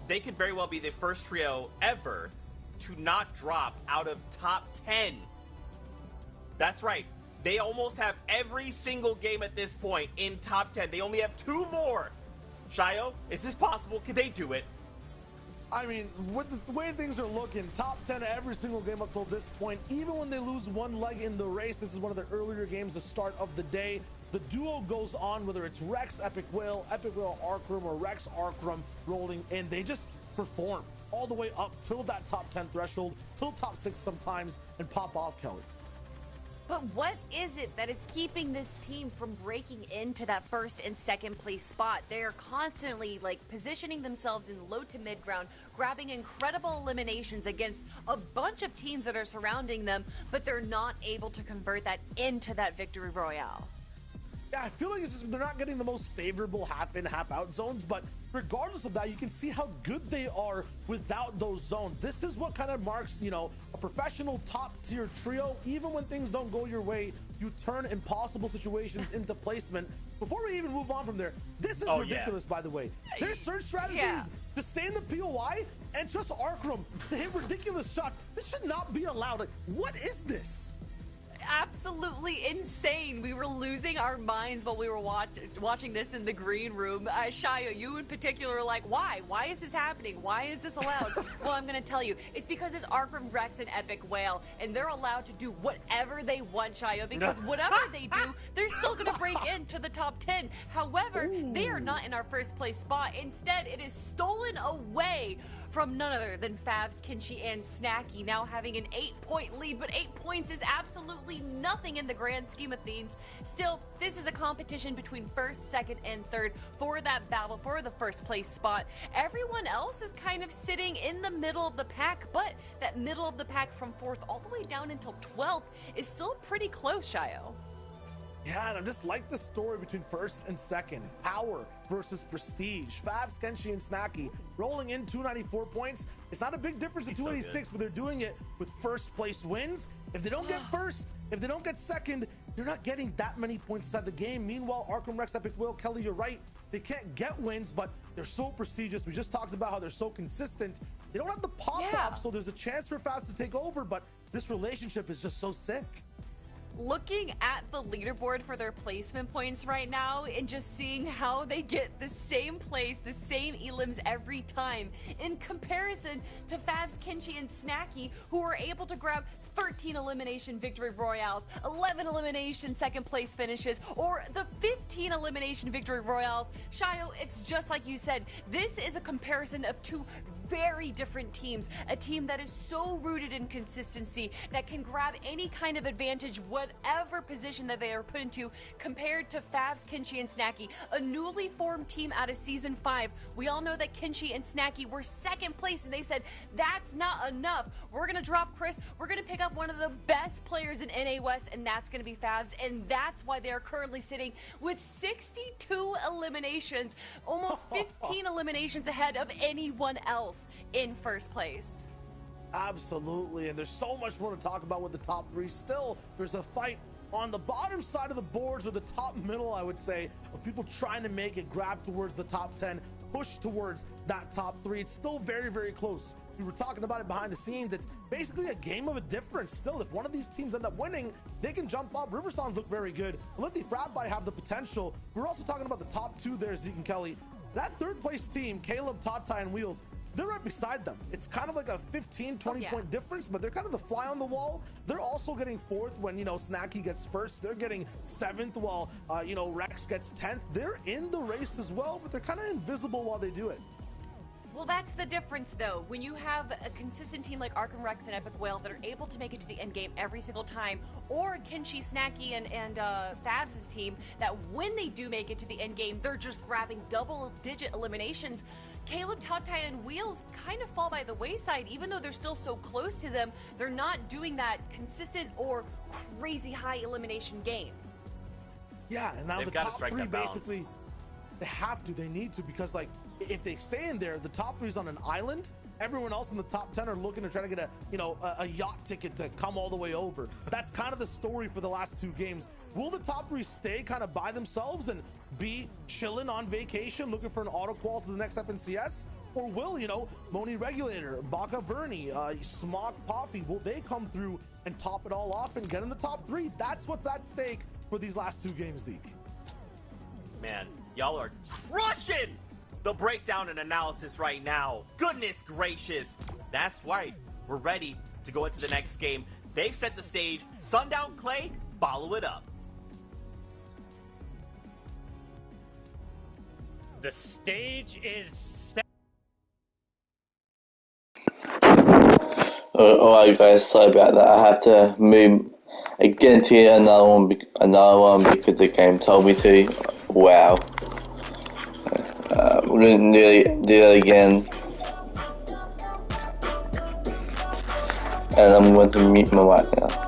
they could very well be the first trio ever to not drop out of top 10. That's right. They almost have every single game at this point in top 10. They only have 2 more. Shio, is this possible? Could they do it? I mean, with the way things are looking, top 10 every single game up till this point. Even when they lose one leg in the race, this is one of the earlier games, the start of the day. The duo goes on, whether it's Rex, Epic Whale, Arkrum, or Rex Arkrum rolling in. They just perform all the way up till that top 10 threshold, till top 6 sometimes, and pop off, Kelly. But what is it that is keeping this team from breaking into that first and second place spot? They are constantly positioning themselves in low to mid ground, grabbing incredible eliminations against a bunch of teams that are surrounding them, but they're not able to convert that into that victory royale. Yeah, I feel like it's just they're not getting the most favorable half in, half out zones, but regardless of that, you can see how good they are without those zones. This is what kind of marks, a professional top tier trio. Even when things don't go your way, you turn impossible situations into placement. Before we even move on from there, this is ridiculous, by the way. Their search strategy is to stay in the POI and trust Arkrum to hit ridiculous shots. This should not be allowed. What is this? Absolutely insane. We were losing our minds while we were watching this in the green room. Shia, you in particular are like, why? Why is this happening? Why is this allowed? Well, I'm going to tell you. It's because it's Arkrum, Rex, and Epic Whale, and they're allowed to do whatever they want, Shia, because whatever they do, they're still going to break into the top 10. However, they are not in our first place spot. Instead, it is stolen away from none other than Favs, Kinchi, and Snacky, now having an 8-point lead, but 8 points is absolutely nothing in the grand scheme of things. Still, this is a competition between first, second, and third for that battle for the first place spot. Everyone else is kind of sitting in the middle of the pack, but that middle of the pack from 4th all the way down until 12th is still pretty close, Shio. Yeah, and I just like the story between first and second. Power versus prestige. Favs, Kenshi, and Snacky rolling in 294 points. It's not a big difference in 286, but they're doing it with first place wins. If they don't get first, if they don't get second, they're not getting that many points inside the game. Meanwhile, Arkrum, Rex, Epic Will, Kelly, you're right. They can't get wins, but they're so prestigious. We just talked about how they're so consistent. They don't have the pop-off, so there's a chance for Favs to take over, but this relationship is just so sick. Looking at the leaderboard for their placement points right now and just seeing how they get the same place, the same elims every time in comparison to Favs, Kinchi, and Snacky, who are able to grab 13 elimination victory royales, 11 elimination second place finishes, or the 15 elimination victory royales. Shio, it's just like you said, this is a comparison of two very different teams. A team that is so rooted in consistency that can grab any kind of advantage, whatever position that they are put into, compared to Favs, Kinchi, and Snacky, a newly formed team out of Season 5. We all know that Kinchi and Snacky were second place, and they said, that's not enough. We're going to drop Chris. We're going to pick up one of the best players in NA West, and that's going to be Favs, and that's why they're currently sitting with 62 eliminations, almost 15 eliminations ahead of anyone else in first place. Absolutely, and there's so much more to talk about with the top 3. Still, there's a fight on the bottom side of the boards, or the top middle, I would say, of people trying to make it, grab towards the top 10, push towards that top 3. It's still very, very close. We were talking about it behind the scenes. It's basically a game of a difference still. If one of these teams end up winning, they can jump up. Riversons look very good. Letty Fratby have the potential. We're also talking about the top 2 there, Zeke and Kelly. That third place team, Caleb, Tatai, and Wheels, they're right beside them. It's kind of like a 15, 20 point difference, but they're kind of the fly on the wall. They're also getting 4th when, Snacky gets 1st. They're getting 7th while, Rex gets 10th. They're in the race as well, but they're kind of invisible while they do it. Well, that's the difference, though. When you have a consistent team like Arkrum, Rex, and Epic Whale that are able to make it to the end game every single time, or Kinchi, Snacky, and Favs' team that when they do make it to the end game, they're just grabbing double-digit eliminations. Caleb, Tatai, and Wheels kind of fall by the wayside. Even though they're still so close to them, they're not doing that consistent or crazy high elimination game. Yeah, and now the top 3 basically, they have to, they need to, because if they stay in there, the top 3 is on an island. Everyone else in the top 10 are looking to try to get a yacht ticket to come all the way over. That's kind of the story for the last 2 games. Will the top 3 stay kind of by themselves and be chilling on vacation, looking for an auto qual to the next FNCS? Or will, Moni Regulator, Baka Verni, Smock Poffy, will they come through and top it all off and get in the top 3? That's what's at stake for these last 2 games, Zeke. Man, y'all are crushing the breakdown and analysis right now. Goodness gracious. That's right. We're ready to go into the next game. They've set the stage. Sundown Clay, follow it up. The stage is set. Alright guys, sorry about that. I have to move again to another one because the game told me to. Wow. We're going to do that again. And I'm going to mute my mic now.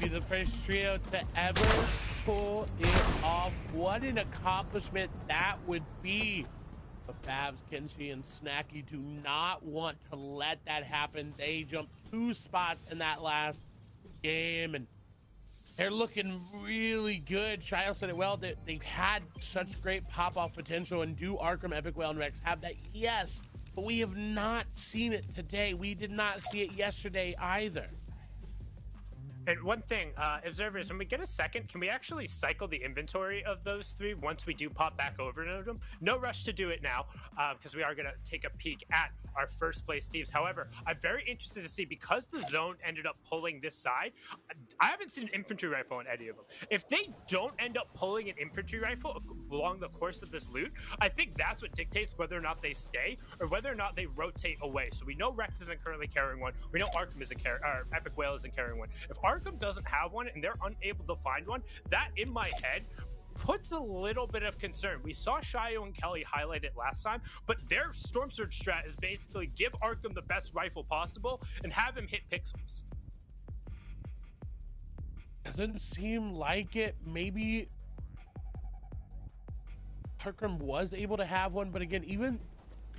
Be the first trio to ever pull it off. What an accomplishment that would be. But Favs, Kenshi, and Snacky do not want to let that happen. They jumped 2 spots in that last game, and they're looking really good. Shio said it well, that they've had such great pop-off potential, and do Arkham, Epic Whale, and Rex have that? Yes, but we have not seen it today. We did not see it yesterday either. And one thing, observers, when we get a second, can we actually cycle the inventory of those 3 once we do pop back over to them? No rush to do it now, because we are going to take a peek at our first place Steves. However, I'm very interested to see, because the zone ended up pulling this side, I haven't seen an infantry rifle on any of them. If they don't end up pulling an infantry rifle along the course of this loot, I think that's what dictates whether or not they stay or whether or not they rotate away. So we know Rex isn't currently carrying one. We know Arkham isn't carrying, or Epic Whale isn't carrying one. If Arkham doesn't have one and they're unable to find one, that in my head puts a little bit of concern. We saw Shio and Kelly highlight it last time, but their Storm Surge strat is basically give Arkham the best rifle possible and have him hit pixels. Doesn't seem like it. Maybe Arkham was able to have one, but again, even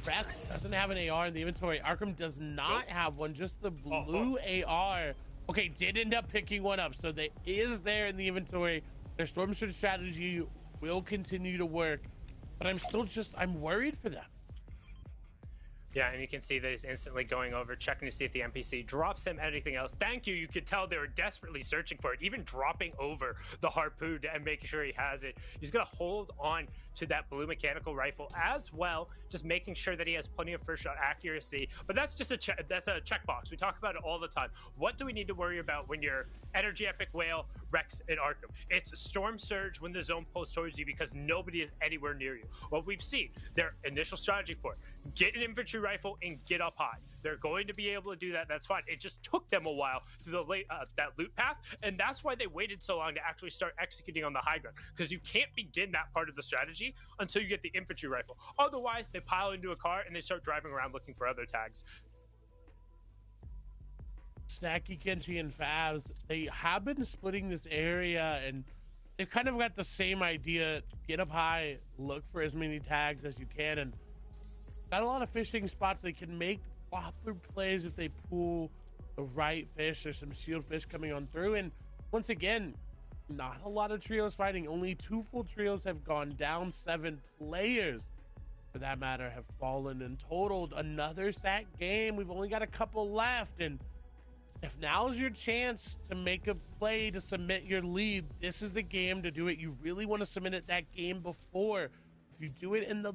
Rex doesn't have an AR in the inventory. Arkham does not have one, just the blue AR. Okay, did end up picking one up, so they is there in the inventory. Their Storm Surge strategy will continue to work, but I'm worried for them. Yeah, and you can see that he's instantly going over, checking to see if the NPC drops him anything else. Thank you. You could tell they were desperately searching for it, even dropping over the harpoon and making sure he has it. He's going to hold on to that blue mechanical rifle as well, just making sure that he has plenty of first shot accuracy. But that's just a checkbox. We talk about it all the time. What do we need to worry about when you're Energy Epic Whale, Rex, and Arkham? It's Storm Surge when the zone pulls towards you because nobody is anywhere near you. What we've seen, their initial strategy for it, get an infantry rifle and get up high. They're going to be able to do that. That's fine. It just took them a while through the that loot path, and that's why they waited so long to actually start executing on the high ground, because you can't begin that part of the strategy until you get the infantry rifle. Otherwise, they pile into a car and they start driving around looking for other tags. Snacky, Kenshi, and Favs, they have been splitting this area, and they've kind of got the same idea. Get up high, look for as many tags as you can, and Got a lot of fishing spots. They can make proper plays if they pull the right fish. There's some shield fish coming on through. And once again, not a lot of trios fighting. Only 2 full trios have gone down. 7 players, for that matter, have fallen in total. Another stacked game. We've only got a couple left. And if now's your chance to make a play to submit your lead, this is the game to do it. You really want to submit it that game before. If you do it in the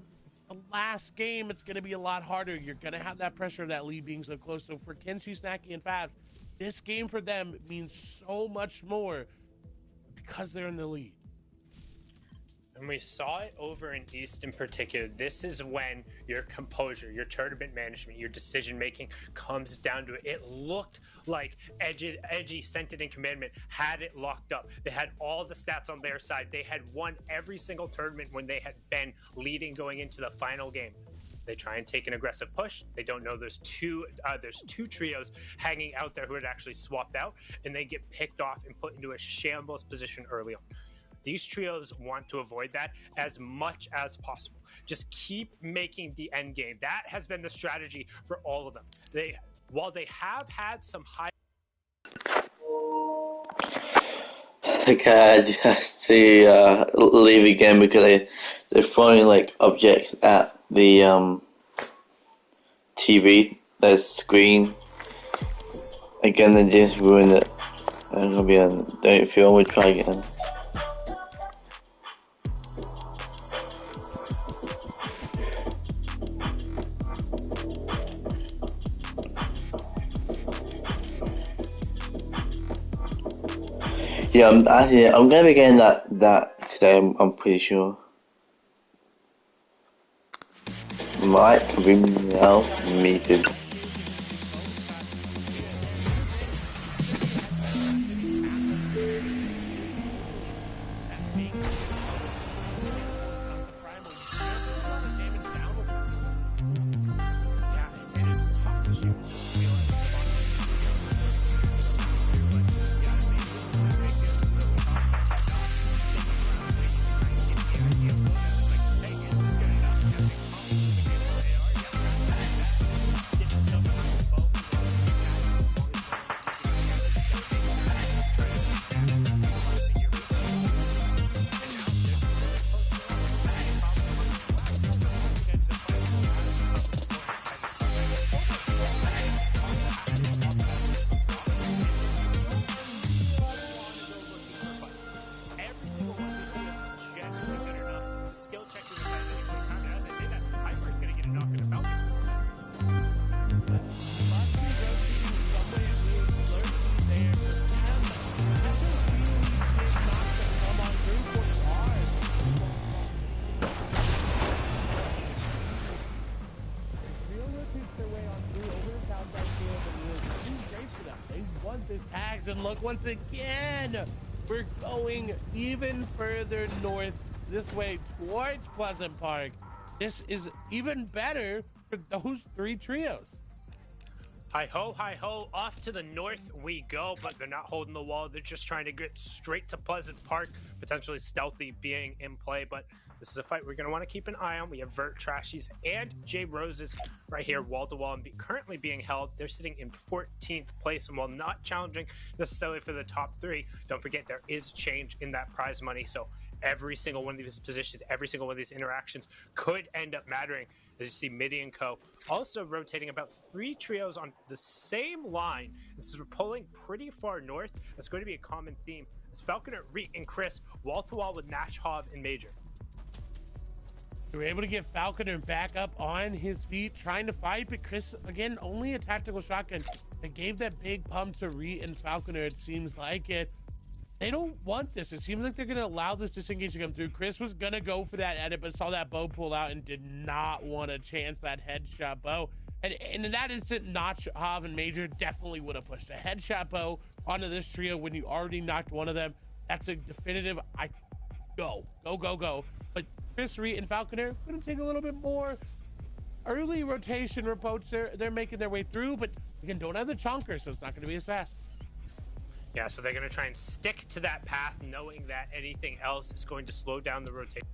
last game, it's going to be a lot harder. You're going to have that pressure of that lead being so close. So for Kenshi, Snacky, and Fabs, this game for them means so much more because they're in the lead. And we saw it over in East in particular. This is when your composure, your tournament management, your decision making comes down to it. It looked like Edgy sent it in commandment, had it locked up. They had all the stats on their side. They had won every single tournament when they had been leading going into the final game. They try and take an aggressive push. They don't know there's two trios hanging out there who had actually swapped out, and they get picked off and put into a shambles position early on. These trios want to avoid that as much as possible. Just keep making the end game. That has been the strategy for all of them. While they have had some high... Okay, I just have to leave again because they're throwing like objects at the TV, the screen. Again, they just ruined it. I'm gonna be on. If you want to try again. Yeah, I'm gonna be getting that because I'm pretty sure. Might be now muted. And look, once again, we're going even further north this way towards Pleasant Park. This is even better for those 3 trios. Hi ho, off to the north we go, but they're not holding the wall. They're just trying to get straight to Pleasant Park, potentially stealthy being in play, but this is a fight we're going to want to keep an eye on. We have Vert, Trashies, and J Roses right here, wall to wall, and currently being held. They're sitting in 14th place, and while not challenging necessarily for the top 3, don't forget there is change in that prize money, so every single one of these positions, every single one of these interactions could end up mattering. As you see, Midi and Co. also rotating about 3 trios on the same line. This is pulling pretty far north. That's going to be a common theme. It's Falconer, Reek, and Chris wall-to-wall with Nash, Hov, and Major. We were able to get Falconer back up on his feet, trying to fight, but Chris, again, only a tactical shotgun. They gave that big pump to Reek and Falconer, it seems like it. They don't want this. It seems like they're going to allow this disengage to come through. Chris was going to go for that edit, but saw that bow pull out and did not want to chance that headshot bow. And in that instant, Notch, Hav, and Major definitely would have pushed a headshot bow onto this trio when you already knocked one of them. That's a definitive, go. But Chris, Reed, and Falconer going to take a little bit more early rotation approach. They're making their way through, but again, don't have the chonker, so it's not going to be as fast. Yeah, so they're going to try and stick to that path, knowing that anything else is going to slow down the rotation.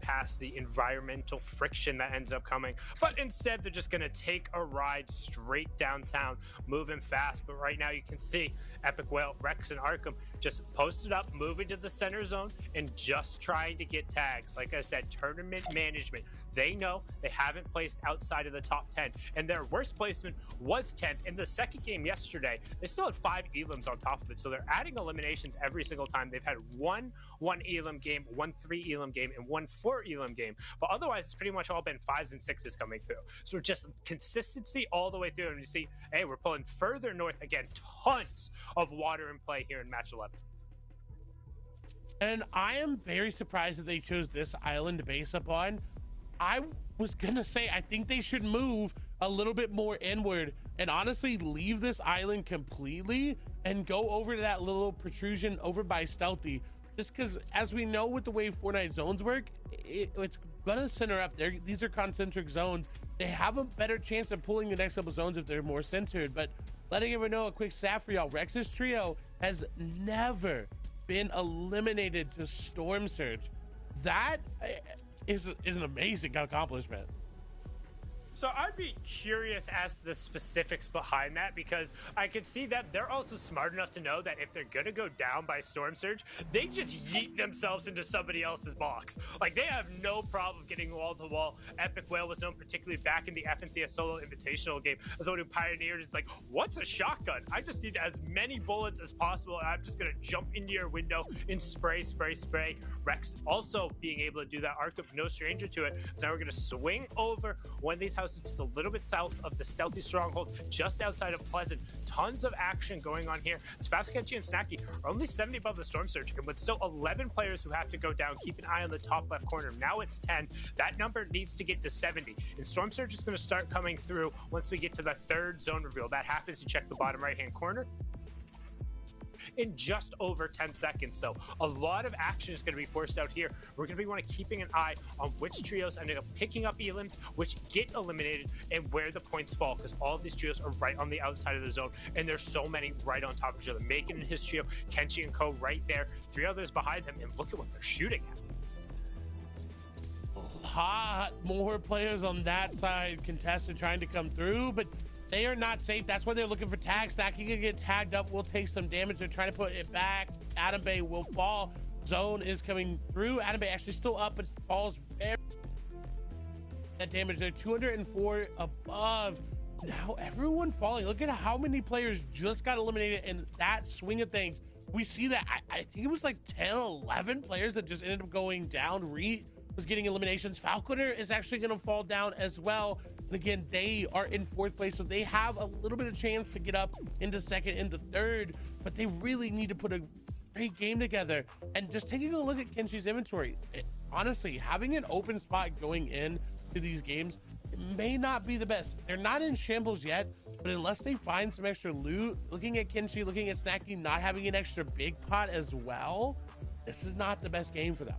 past the environmental friction that ends up coming. But instead, they're just going to take a ride straight downtown, moving fast. But right now, you can see Epic Whale, Rex, and Arkham just posted up, moving to the center zone, and just trying to get tags. Like I said, tournament management. They know they haven't placed outside of the top 10, and their worst placement was 10th. In the second game yesterday, they still had 5 elims on top of it, so they're adding eliminations every single time. They've had one elim game, 1 3 elim game, and 1 4 elim game, but otherwise it's pretty much all been 5s and 6s coming through. So just consistency all the way through, and you see, hey, we're pulling further north again. Tons of water in play here in match 11. And I am very surprised that they chose this island to base up on. I was gonna say, I think they should move a little bit more inward and honestly leave this island completely and go over to that little protrusion over by Stealthy. Just because, as we know with the way Fortnite zones work, it's gonna center up there. These are concentric zones. They have a better chance of pulling the next couple zones if they're more centered. But letting everyone know, a quick stat for y'all, Rex's trio has never been eliminated to Storm Surge. That is an amazing accomplishment. So I'd be curious as to the specifics behind that, because I could see that they're also smart enough to know that if they're going to go down by Storm Surge, they just yeet themselves into somebody else's box. Like, they have no problem getting wall to wall. Epic Whale was known particularly back in the FNCS Solo Invitational game as someone who pioneered. Is like, what's a shotgun? I just need as many bullets as possible, and I'm just going to jump into your window and spray. Rex also being able to do that. Arkham, no stranger to it. So now we're going to swing over one of these houses just a little bit south of the Stealthy Stronghold, just outside of Pleasant. Tons of action going on here. It's Fast, Kenchi, and Snacky are only 70 above the Storm Surge, and with still 11 players who have to go down, keep an eye on the top left corner. Now it's 10. That number needs to get to 70. And Storm Surge is going to start coming through once we get to the third zone reveal. That happens, you check the bottom right-hand corner, in just over 10 seconds. So a lot of action is going to be forced out here. We're going to be keeping an eye on which trios end up picking up elims, which get eliminated, and where the points fall, because all of these trios are right on the outside of the zone, and there's so many right on top of each other. Megan and his trio, Kenchi and Co right there, 3 others behind them, and look at what they're shooting at. A lot more players on that side contested trying to come through, but they are not safe. That's why they're looking for tags. Snacky can get tagged up, will take some damage. They're trying to put it back. Adam Bay will fall. Zone is coming through. Adam Bay actually still up, but falls very that damage. They're 204 above. Now everyone falling. Look at how many players just got eliminated in that swing of things. We see that I think it was like 10, 11 players that just ended up going down. Reed was getting eliminations. Falconer is actually going to fall down as well. And again, they are in 4th place, so they have a little bit of chance to get up into 2nd, into 3rd, but they really need to put a great game together. And just taking a look at Kenshi's inventory, honestly, having an open spot going in to these games, it may not be the best. They're not in shambles yet, but unless they find some extra loot, looking at Kenshi, looking at Snacky, not having an extra big pot as well, this is not the best game for them.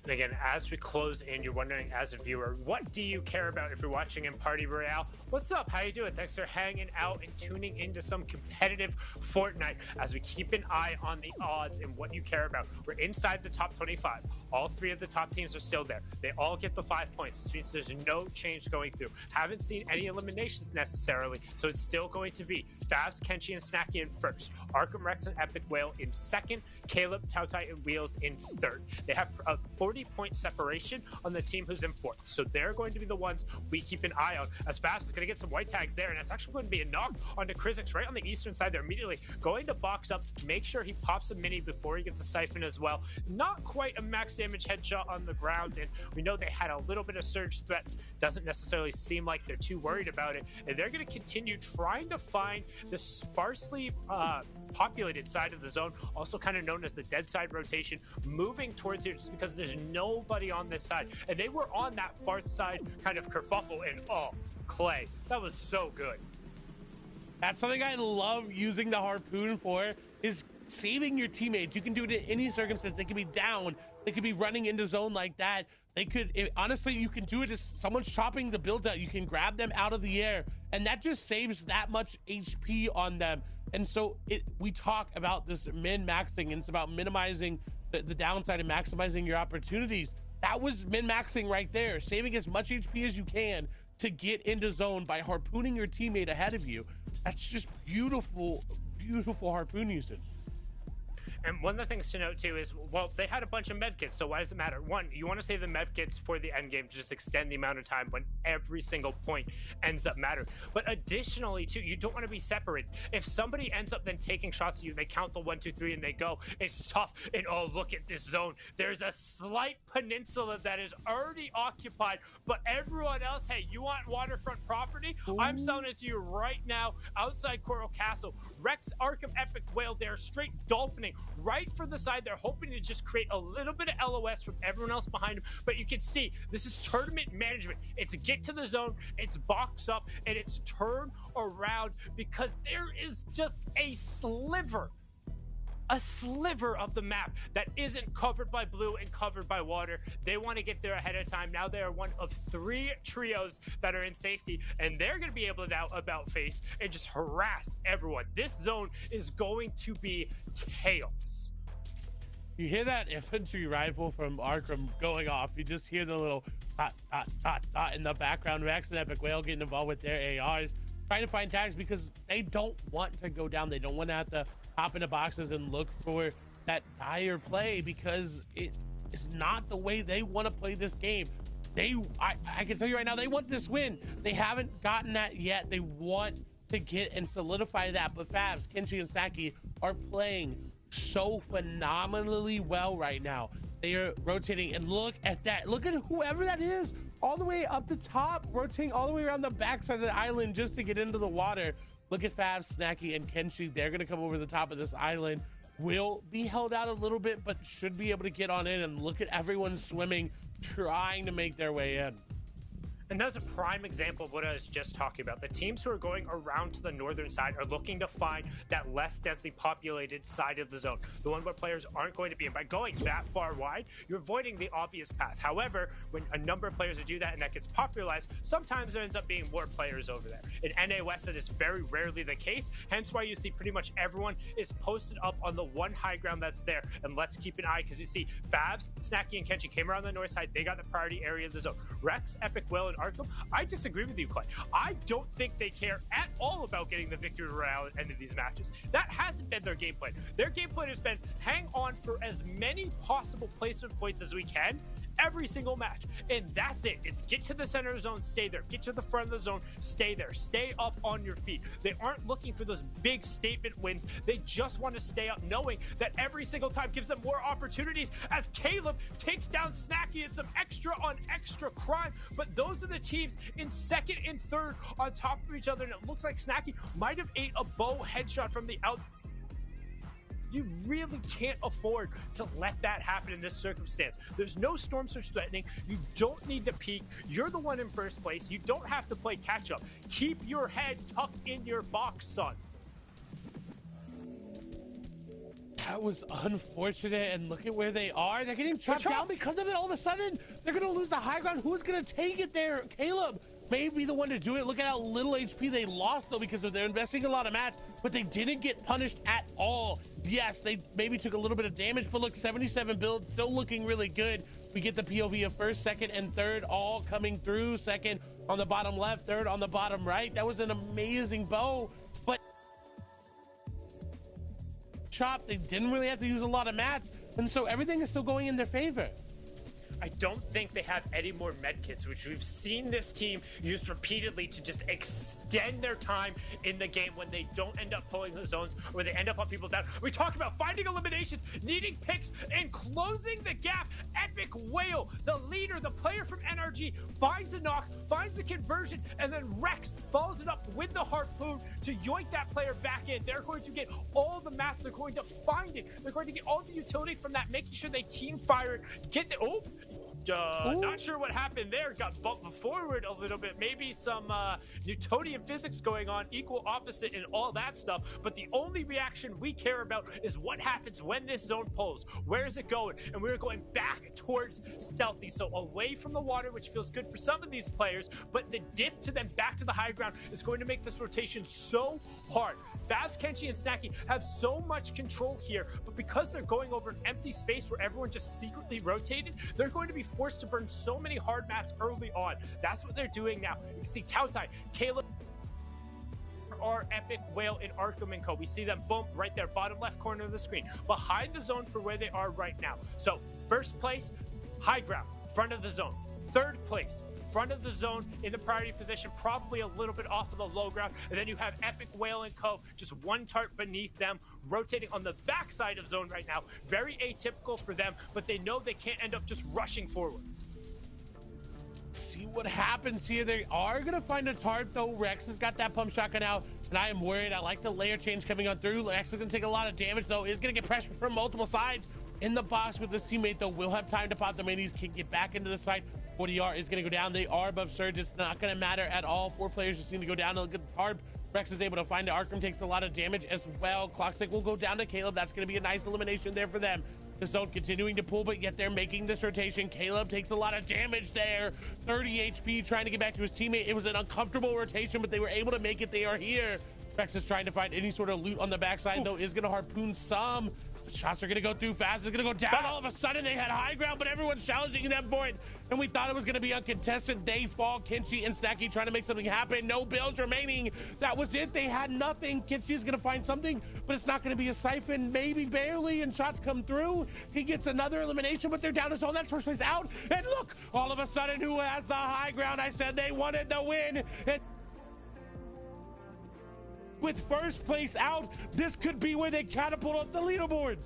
And again, as we close in, you're wondering as a viewer, what do you care about if you're watching in Party Royale? What's up? How you doing? Thanks for hanging out and tuning into some competitive Fortnite as we keep an eye on the odds and what you care about. We're inside the top 25. All 3 of the top teams are still there. They all get the 5 points, which means there's no change going through. Haven't seen any eliminations necessarily, so it's still going to be Favs, Kenchi, and Snacky in 1st. Arkham, Rex, and Epic Whale in 2nd. Caleb, Tautai, and Wheels in 3rd. They have a 40-point separation on the team who's in 4th. So they're going to be the ones we keep an eye on, as Fast is going to get some white tags there, and it's actually going to be a knock onto Krizix right on the eastern side. They're immediately going to box up, make sure he pops a mini before he gets a siphon as well. Not quite a max damage headshot on the ground, and we know they had a little bit of surge threat. Doesn't necessarily seem like they're too worried about it, and they're going to continue trying to find the sparsely populated side of the zone, also kind of known as the dead side rotation, moving towards here just because there's nobody on this side. And they were on that far side kind of kerfuffle, and oh, Clay, that was so good. That's something I love using the harpoon for, is saving your teammates. You can do it in any circumstance. They could be down, they could be running into zone like that. They could, honestly, you can do it as someone's chopping the build out. You can grab them out of the air, and that just saves that much HP on them. And so we talk about this min-maxing, and it's about minimizing the downside and maximizing your opportunities. That was min-maxing right there, saving as much HP as you can to get into zone by harpooning your teammate ahead of you. That's just beautiful, beautiful harpoon usage. And one of the things to note too is, well, they had a bunch of medkits, so why does it matter? One, you want to save the medkits for the end game to just extend the amount of time when every single point ends up mattering. But additionally too, you don't want to be separated. If somebody ends up then taking shots at you, they count the 1, 2, 3 and they go, it's tough. And oh, look at this zone. There's a slight peninsula that is already occupied, but everyone else, hey, you want waterfront property? Ooh. I'm selling it to you right now outside Coral Castle. Rex, Arkham, Epic Whale, they're straight dolphining right for the side. They're hoping to just create a little bit of LOS from everyone else behind them. But you can see this is tournament management. It's get to the zone, it's box up, and it's turn around, because there is just a sliver of the map that isn't covered by blue and covered by water. They want to get there ahead of time. Now they are one of 3 trios that are in safety, and they're going to be able to now about face and just harass everyone. This zone is going to be chaos. You hear that infantry rifle from Arkham going off. You just hear the little dot, dot, dot, dot in the background. Rex and Epic Whale getting involved with their ARs, trying to find tags because they don't want to go down. They don't want to have to hop into boxes and look for that dire play, because it's not the way they want to play this game. I can tell you right now, they want this win. They haven't gotten that yet. They want to get and solidify that. But Fabs, Kenshi, and Saki are playing so phenomenally well right now. They are rotating, and look at that. Look at whoever that is, all the way up the top, rotating all the way around the backside of the island just to get into the water. Look at Fab, Snacky, and Kenshi. They're going to come over the top of this island. Will be held out a little bit, but should be able to get on in. And look at everyone swimming, trying to make their way in. And that's a prime example of what I was just talking about. The teams who are going around to the northern side are looking to find that less densely populated side of the zone, the one where players aren't going to be. And by going that far wide, you're avoiding the obvious path. However, when a number of players do that and that gets popularized, sometimes there ends up being more players over there. In NA West, that is very rarely the case, hence why you see pretty much everyone is posted up on the one high ground that's there. And let's keep an eye, because you see Fabs, Snacky, and Kenshi came around the north side. They got the priority area of the zone. Rex, Epic Whale, and Arkham, I disagree with you, Clay. I don't think they care at all about getting the victory round at the end of these matches. That hasn't been their game plan. Their game plan has been hang on for as many possible placement points as we can every single match, and that's it. It's get to the center of the zone, stay there. Get to the front of the zone, stay there. Stay up on your feet. They aren't looking for those big statement wins. They just want to stay up, knowing that every single time gives them more opportunities, as Caleb takes down Snacky and some extra on extra crime. But those are the teams in second and third on top of each other, and it looks like Snacky might have ate a bow headshot from the out. You really can't afford to let that happen in this circumstance. There's no storm surge threatening. You don't need to peek. You're the one in first place. You don't have to play catch up. Keep your head tucked in your box, son. That was unfortunate, and look at where they are. They're getting chopped down because of it. All of a sudden, they're going to lose the high ground. Who's going to take it there? Caleb may be the one to do it. Look at how little HP they lost, though, because they're investing a lot of mats, but they didn't get punished at all. Yes, they maybe took a little bit of damage, but look, 77 build, still looking really good. We get the POV of first, second, and third all coming through. Second on the bottom left, third on the bottom right. That was an amazing bow, but chop, they didn't really have to use a lot of mats, and so everything is still going in their favor. I don't think they have any more medkits, which we've seen this team use repeatedly to just extend their time in the game when they don't end up pulling the zones or they end up on people down. We talk about finding eliminations, needing picks, and closing the gap. Epic Whale, the leader, the player from NRG, finds a knock, finds the conversion, and then Rex follows it up with the harpoon to yoink that player back in. They're going to get all the mats. They're going to find it. They're going to get all the utility from that, making sure they team fire it, get the... not sure what happened there. Got bumped forward a little bit. Maybe some Newtonian physics going on, equal opposite and all that stuff. But the only reaction we care about is what happens when this zone pulls. Where is it going? And we're going back towards stealthy. So away from the water, which feels good for some of these players. But the dip to them back to the high ground is going to make this rotation so hard. Faz, Kenshi, and Snacky have so much control here, but because they're going over an empty space where everyone just secretly rotated, they're going to be forced to burn so many hard mats early on. That's what they're doing now. You can see Tautai, Caleb, or Epic, Whale, and Arkham & Co. We see them, boom, right there, bottom left corner of the screen, behind the zone for where they are right now. So, first place, high ground, front of the zone. Third place, front of the zone in the priority position, probably a little bit off of the low ground. And then you have Epic, Whale, and Co. just one tart beneath them, rotating on the backside of zone right now. Very atypical for them, but they know they can't end up just rushing forward. See what happens here. They are going to find a tart, though. Rex has got that pump shotgun out, and I am worried. I like the layer change coming on through. Rex is going to take a lot of damage, though. Is going to get pressure from multiple sides. In the box with his teammate, though, will have time to pop the minis, can get back into the side. 40R is going to go down. They are above Surge. It's not going to matter at all. 4 players just need to go down. Look at the Tarp. Rex is able to find it. Arkham takes a lot of damage as well. Clockstick will go down to Caleb. That's going to be a nice elimination there for them. The zone continuing to pull, but yet they're making this rotation. Caleb takes a lot of damage there. 30 HP trying to get back to his teammate. It was an uncomfortable rotation, but they were able to make it. They are here. Rex is trying to find any sort of loot on the backside, though, is going to harpoon some. The shots are going to go through. Fast is going to go down. All of a sudden, they had high ground, but everyone's challenging them for it. And we thought it was going to be uncontested. They fall. Kenshi and Snacky trying to make something happen. No builds remaining. That was it. They had nothing. Kenshi is going to find something, but it's not going to be a siphon. Maybe barely, and shots come through. He gets another elimination, but they're down his own. That's first place out. And look, all of a sudden, who has the high ground? I said they wanted the win. And with first place out, this could be where they catapult up the leaderboards.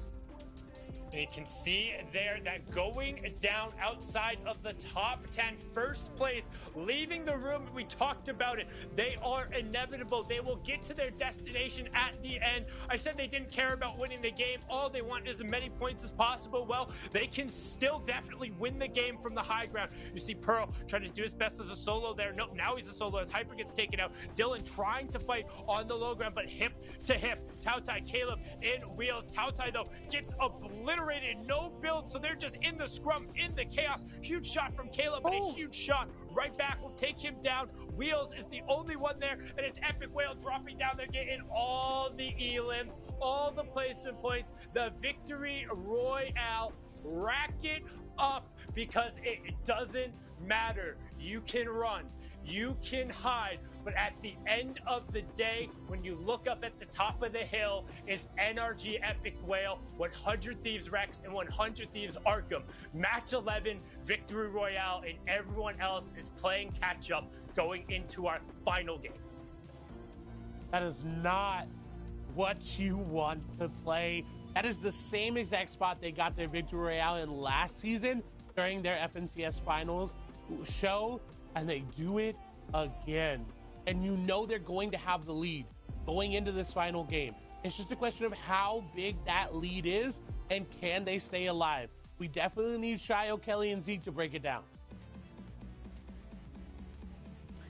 And you can see there that going down outside of the top 10, first place, leaving the room. We talked about it. They are inevitable. They will get to their destination at the end. I said they didn't care about winning the game. All they want is as many points as possible. Well, they can still definitely win the game from the high ground. You see Pearl trying to do his best as a solo there. Nope, now he's a solo as Hyper gets taken out. Dylan trying to fight on the low ground, but hip to hip. Tautai, Caleb in wheels. Tautai, though, gets obliterated. No build, so they're just in the scrum, in the chaos. Huge shot from Caleb, but a huge shot right back will take him down. Wheels is the only one there, and it's Epic Whale dropping down. They're getting all the elims, all the placement points, the victory royale. Rack it up, because it doesn't matter. You can run, you can hide, but at the end of the day, when you look up at the top of the hill, it's NRG Epic Whale, 100 Thieves Rex, and 100 Thieves Arkham. Match 11, Victory Royale, and everyone else is playing catch up going into our final game. That is not what you want to play. That is the same exact spot they got their Victory Royale in last season during their FNCS Finals show, and they do it again. And you know they're going to have the lead going into this final game. It's just a question of how big that lead is and can they stay alive. We definitely need Shio, Kelly, and Zeke to break it down.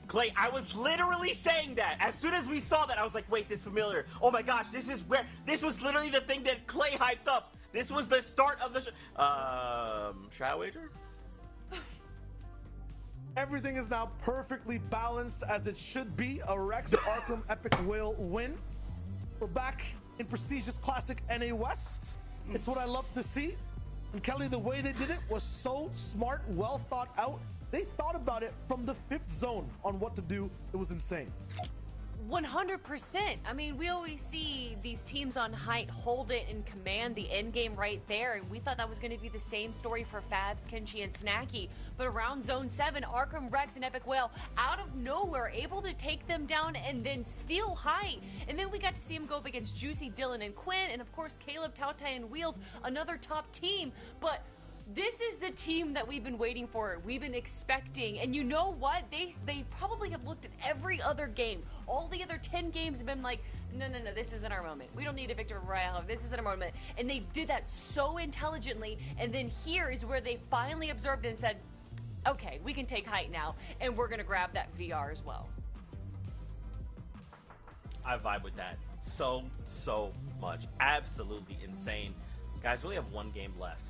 Clay, I was literally saying that. As soon as we saw that, I was like, wait, this is familiar. Oh my gosh, this is where, this was literally the thing that Clay hyped up. This was the start of the shall I wager? Everything is now perfectly balanced as it should be. A Rex Arkham Epic Whale win. We're back in prestigious classic NA West. It's what I love to see. And Kelly, the way they did it was so smart, well thought out. They thought about it from the 5th zone on what to do. It was insane. 100%. I mean, we always see these teams on height hold it and command the end game right there, and we thought that was going to be the same story for Fabs, Kenshi, and Snacky. But around Zone 7, Arkham, Rex, and Epic Whale, out of nowhere, able to take them down and then steal height. And then we got to see him go up against Juicy, Dylan, and Quinn, and of course Caleb, Tautai, and Wheels, another top team. But this is the team that we've been waiting for. We've been expecting. And you know what? They probably have looked at every other game. All the other 10 games have been like, no, this isn't our moment. We don't need a Victory Royale. This isn't our moment. And they did that so intelligently. And then here is where they finally observed and said, okay, we can take height now. And we're going to grab that VR as well. I vibe with that so much. Absolutely insane. Guys, we only have one game left.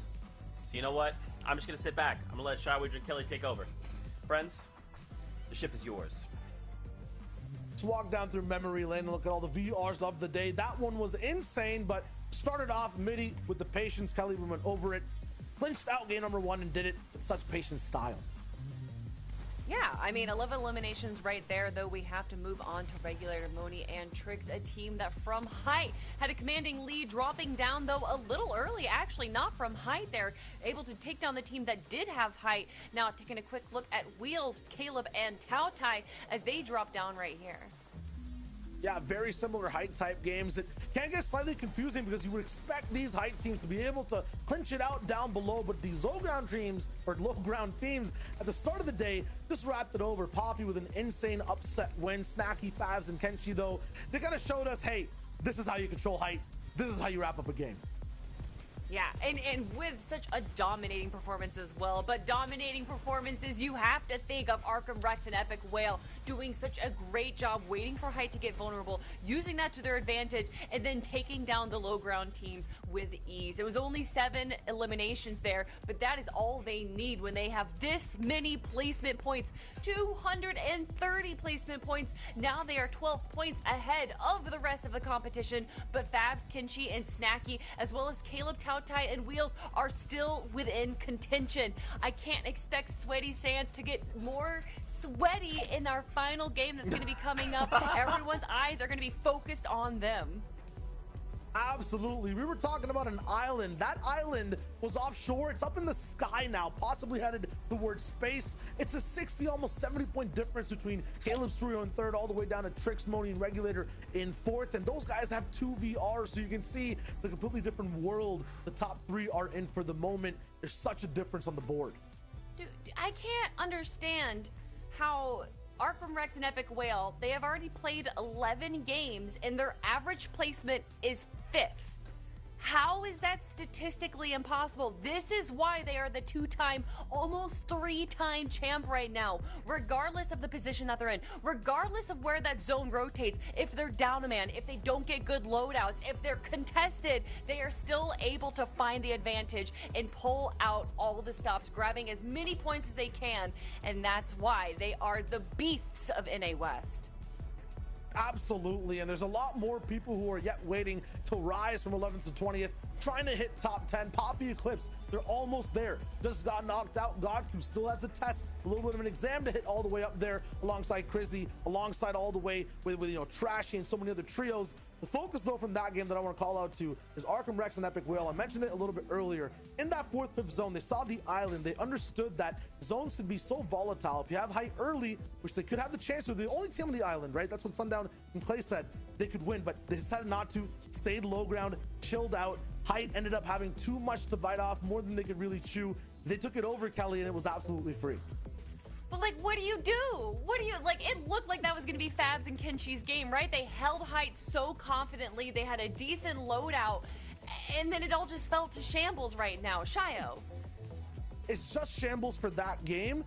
So you know what? I'm just going to sit back. I'm going to let Shy Wager and Kelly take over. Friends, the ship is yours. Let's walk down through memory lane and look at all the VRs of the day. That one was insane, but started off midi with the patience. Kelly went over it, clinched out game number 1, and did it with such patient style. Yeah, I mean, 11 eliminations right there, though we have to move on to Regulator, Moni, and Triggs, a team that from height had a commanding lead, dropping down, though, a little early, actually, not from height there, able to take down the team that did have height. Now, taking a quick look at Wheels, Caleb, and Tao Tai as they drop down right here. Yeah, very similar height type games. It can get slightly confusing because you would expect these height teams to be able to clinch it out down below, but these low ground teams at the start of the day just wrapped it over. Poppy with an insane upset win. Snacky, Favs, and Kenshi, though, they kind of showed us, hey, this is how you control height. This is how you wrap up a game. Yeah, and with such a dominating performance as well. But dominating performances, you have to think of Arkham Rex and Epic Whale doing such a great job waiting for height to get vulnerable, using that to their advantage, and then taking down the low ground teams with ease. It was only 7 eliminations there, but that is all they need when they have this many placement points. 230 placement points. Now they are 12 points ahead of the rest of the competition, but Fabs, Kenshi, and Snacky, as well as Caleb, Tao Tai, and Wheels are still within contention. I can't expect Sweaty Sands to get more sweaty in our final game that's going to be coming up. Everyone's eyes are going to be focused on them. Absolutely. We were talking about an island. That island was offshore. It's up in the sky now, possibly headed towards space. It's a 60, almost 70-point difference between Caleb's trio in third, all the way down to Trix, Moni, and Regulator in fourth. And those guys have 2 VRs, so you can see the completely different world the top 3 are in for the moment. There's such a difference on the board. Dude, I can't understand how Arkham Rex and Epic Whale, they have already played 11 games and their average placement is 5th. How is that statistically impossible? This is why they are the 2-time, almost 3-time champ right now, regardless of the position that they're in, regardless of where that zone rotates. If they're down a man, if they don't get good loadouts, if they're contested, they are still able to find the advantage and pull out all the stops, grabbing as many points as they can, and that's why they are the beasts of NA West. Absolutely, and there's a lot more people who are yet waiting to rise from 11th to 20th, trying to hit top 10. Poppy Eclipse, they're almost there. Just got knocked out. Godku still has a test, a little bit of an exam to hit all the way up there alongside Crizzy, alongside all the way with Trashy and so many other trios. The focus, though, from that game that I want to call out to is Arkham Rex and Epic Whale. I mentioned it a little bit earlier. In that 4th, 5th zone, they saw the island. They understood that zones can be so volatile. If you have height early, which they could have the chance to, the only team on the island, right? That's what Sundown and Clay said. They could win, but they decided not to. Stayed low ground, chilled out. Height ended up having too much to bite off, more than they could really chew. They took it over, Kelly, and it was absolutely free. But, like, what do you do? What do you, like, it looked like that was going to be Fabs and Kenshi's game, right? They held height so confidently. They had a decent loadout, and then it all just fell to shambles right now. Shio. It's just shambles for that game.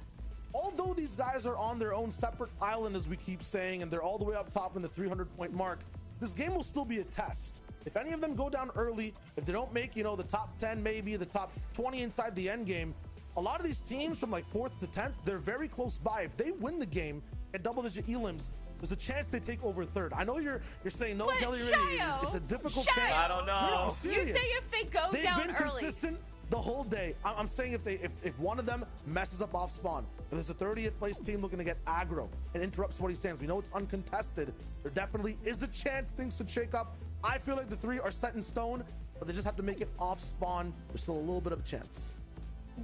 Although these guys are on their own separate island, as we keep saying, and they're all the way up top in the 300-point mark, this game will still be a test. If any of them go down early, if they don't make, the top 10, maybe the top 20 inside the end game, a lot of these teams from like 4th to 10th, they're very close by. If they win the game at double-digit elims, there's a chance they take over 3rd. I if you're saying no, Kelly, it's a difficult chance. I don't know. No, I'm serious. You say if they go They've down been early. consistent the whole day. I'm saying if one of them messes up off spawn, if there's a 30th place team looking to get aggro and interrupt Sweaty Sands, we know it's uncontested. There definitely is a chance things could shake up. I feel like the 3 are set in stone, but they just have to make it off spawn. There's still a little bit of a chance.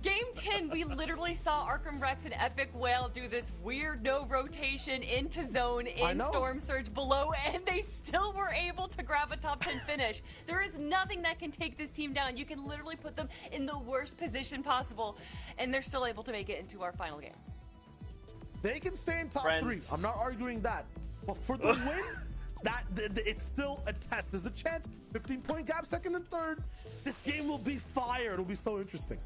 Game 10, we literally saw Arkham Rex and Epic Whale do this weird no rotation into zone in Storm Surge below, and they still were able to grab a top 10 finish. There is nothing that can take this team down. You can literally put them in the worst position possible, and they're still able to make it into our final game. They can stay in top 3. I'm not arguing that. But for the win, it's still a test. There's a chance, 15-point gap, 2nd and 3rd. This game will be fire. It'll be so interesting.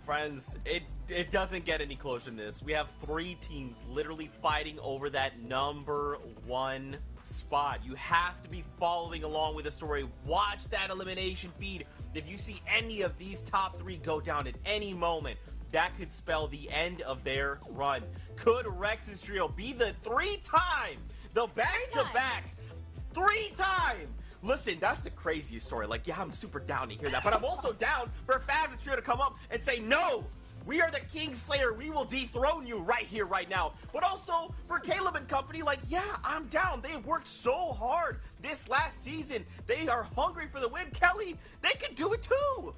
Friends, it doesn't get any closer than this. We have 3 teams literally fighting over that number 1 spot. You have to be following along with the story. Watch that elimination feed. If you see any of these top 3 go down at any moment, that could spell the end of their run. Could Rex's trio be the back-to-back, 3-time? Listen, that's the craziest story. Like, yeah, I'm super down to hear that, but I'm also down for Faz's trio to come up and say, no, we are the Kingslayer. We will dethrone you right here, right now. But also for Caleb and company, like, yeah, I'm down. They've worked so hard this last season. They are hungry for the win. Kelly, they can do it too.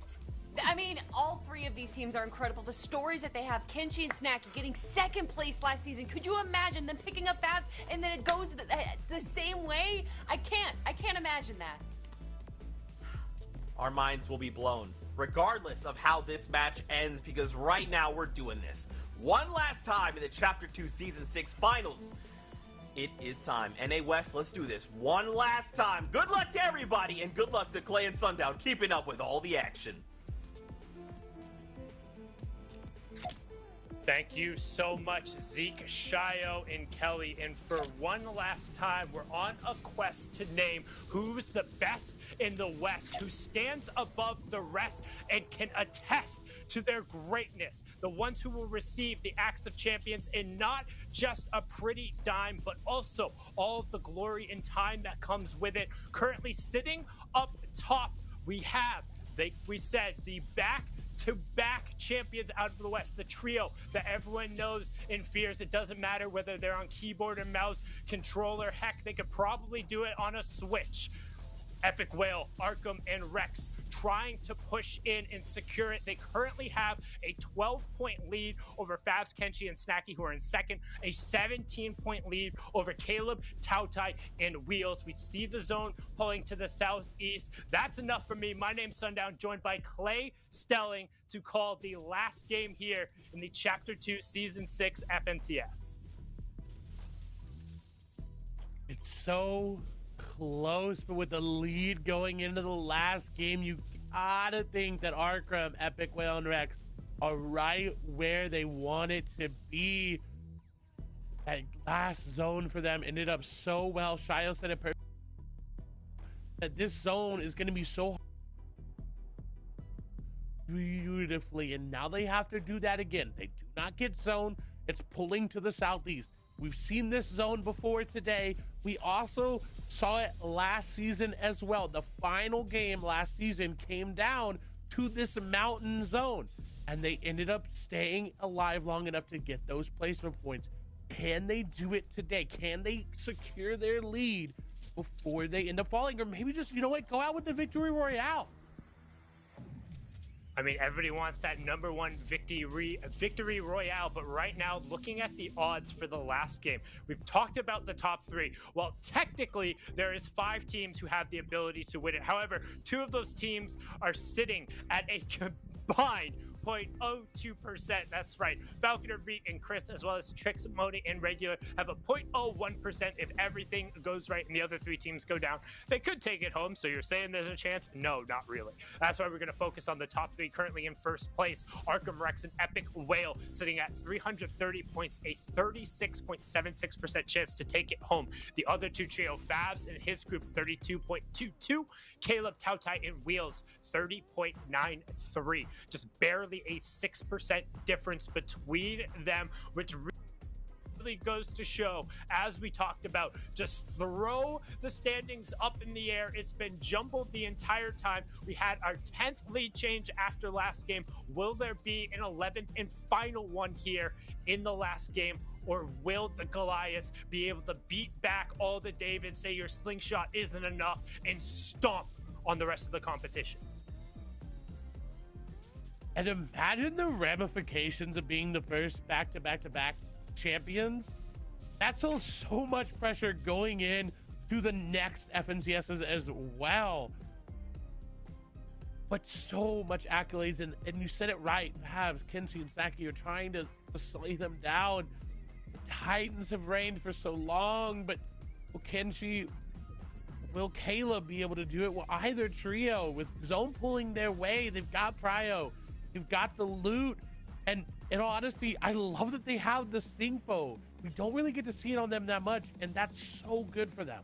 I mean, all three of these teams are incredible. The stories that they have, Kenshi and Snacky getting second place last season. Could you imagine them picking up Fabs and then it goes the same way? I can't imagine that. Our minds will be blown, regardless of how this match ends, because right now we're doing this one last time in the Chapter 2 Season 6 Finals. It is time. NA West, let's do this one last time. Good luck to everybody, and good luck to Clay and Sundown keeping up with all the action. Thank you so much, Zeke, Shio, and Kelly. And for one last time, we're on a quest to name who's the best in the West, who stands above the rest and can attest to their greatness. The ones who will receive the Axe of Champions, and not just a pretty dime, but also all of the glory and time that comes with it. Currently sitting up top, we have, we said, the back-to-back champions out of the West, the trio that everyone knows and fears. It doesn't matter whether they're on keyboard and mouse, controller, heck, they could probably do it on a Switch. Epic Whale, Arkham, and Rex trying to push in and secure it. They currently have a 12-point lead over Fabs, Kenshi, and Snacky, who are in second. A 17-point lead over Caleb, Tautai, and Wheels. We see the zone pulling to the southeast. That's enough for me. My name's Sundown, joined by Clay Stelling to call the last game here in the Chapter 2 Season 6 FNCS. It's so close, but with the lead going into the last game, you gotta think that Arkham, Epic Whale, and Rex are right where they want it to be. That last zone for them ended up so well. Shio said it perfectly, that this zone is going to be so beautifully, and now they have to do that again. They do not get zone. It's pulling to the southeast. We've seen this zone before today. We also saw it last season as well. The final game last season came down to this mountain zone, and they ended up staying alive long enough to get those placement points. Can they do it today? Can they secure their lead before they end up falling? Or maybe just, you know what, go out with the victory royale. I mean, everybody wants that #1 victory royale, but right now, looking at the odds for the last game, we've talked about the top three. Well, technically, there is 5 teams who have the ability to win it. However, 2 of those teams are sitting at a combined 0.02%. That's right. Falconer, Reek, and Chris, as well as Trix, Moni, and Regular, have a 0.01% if everything goes right and the other 3 teams go down. They could take it home, so you're saying there's a chance? No, not really. That's why we're going to focus on the top 3 currently in first place. Arkham, Rex, and Epic Whale sitting at 330 points, a 36.76% chance to take it home. The other 2 trio, Fabs and his group, 32.22. Caleb, Tautai, and Wheels, 30.93. Just barely a 6% difference between them, which really goes to show, as we talked about, just throw the standings up in the air. It's been jumbled the entire time. We had our 10th lead change after last game. Will there be an 11th and final one here in the last game? Or will the Goliaths be able to beat back all the Davids, say your slingshot isn't enough, and stomp on the rest of the competition? And imagine the ramifications of being the first back-to-back-to-back champions. That's so much pressure going in to the next FNCSs as well. But so much accolades, and you said it right. Fabs, Kenshi, and Saki are trying to slay them down. The Titans have reigned for so long, but will Kenshi, will Caleb be able to do it? Will either trio, with zone pulling their way? They've got Prio. You've got the loot, and in all honesty, I love that they have the stink bow. We don't really get to see it on them that much, and that's so good for them.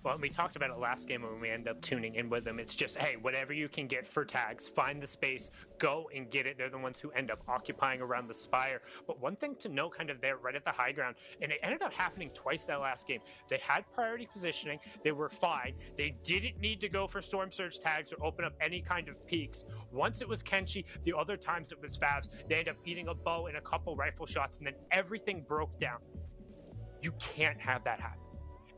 Well, we talked about it last game when we end up tuning in with them. It's just, hey, whatever you can get for tags, find the space, go and get it. They're the ones who end up occupying around the spire. But one thing to note kind of there right at the high ground, and it ended up happening twice that last game. They had priority positioning. They were fine. They didn't need to go for Storm Surge tags or open up any kind of peaks. Once it was Kenshi, the other times it was Favs. They end up eating a bow and a couple rifle shots, and then everything broke down. You can't have that happen.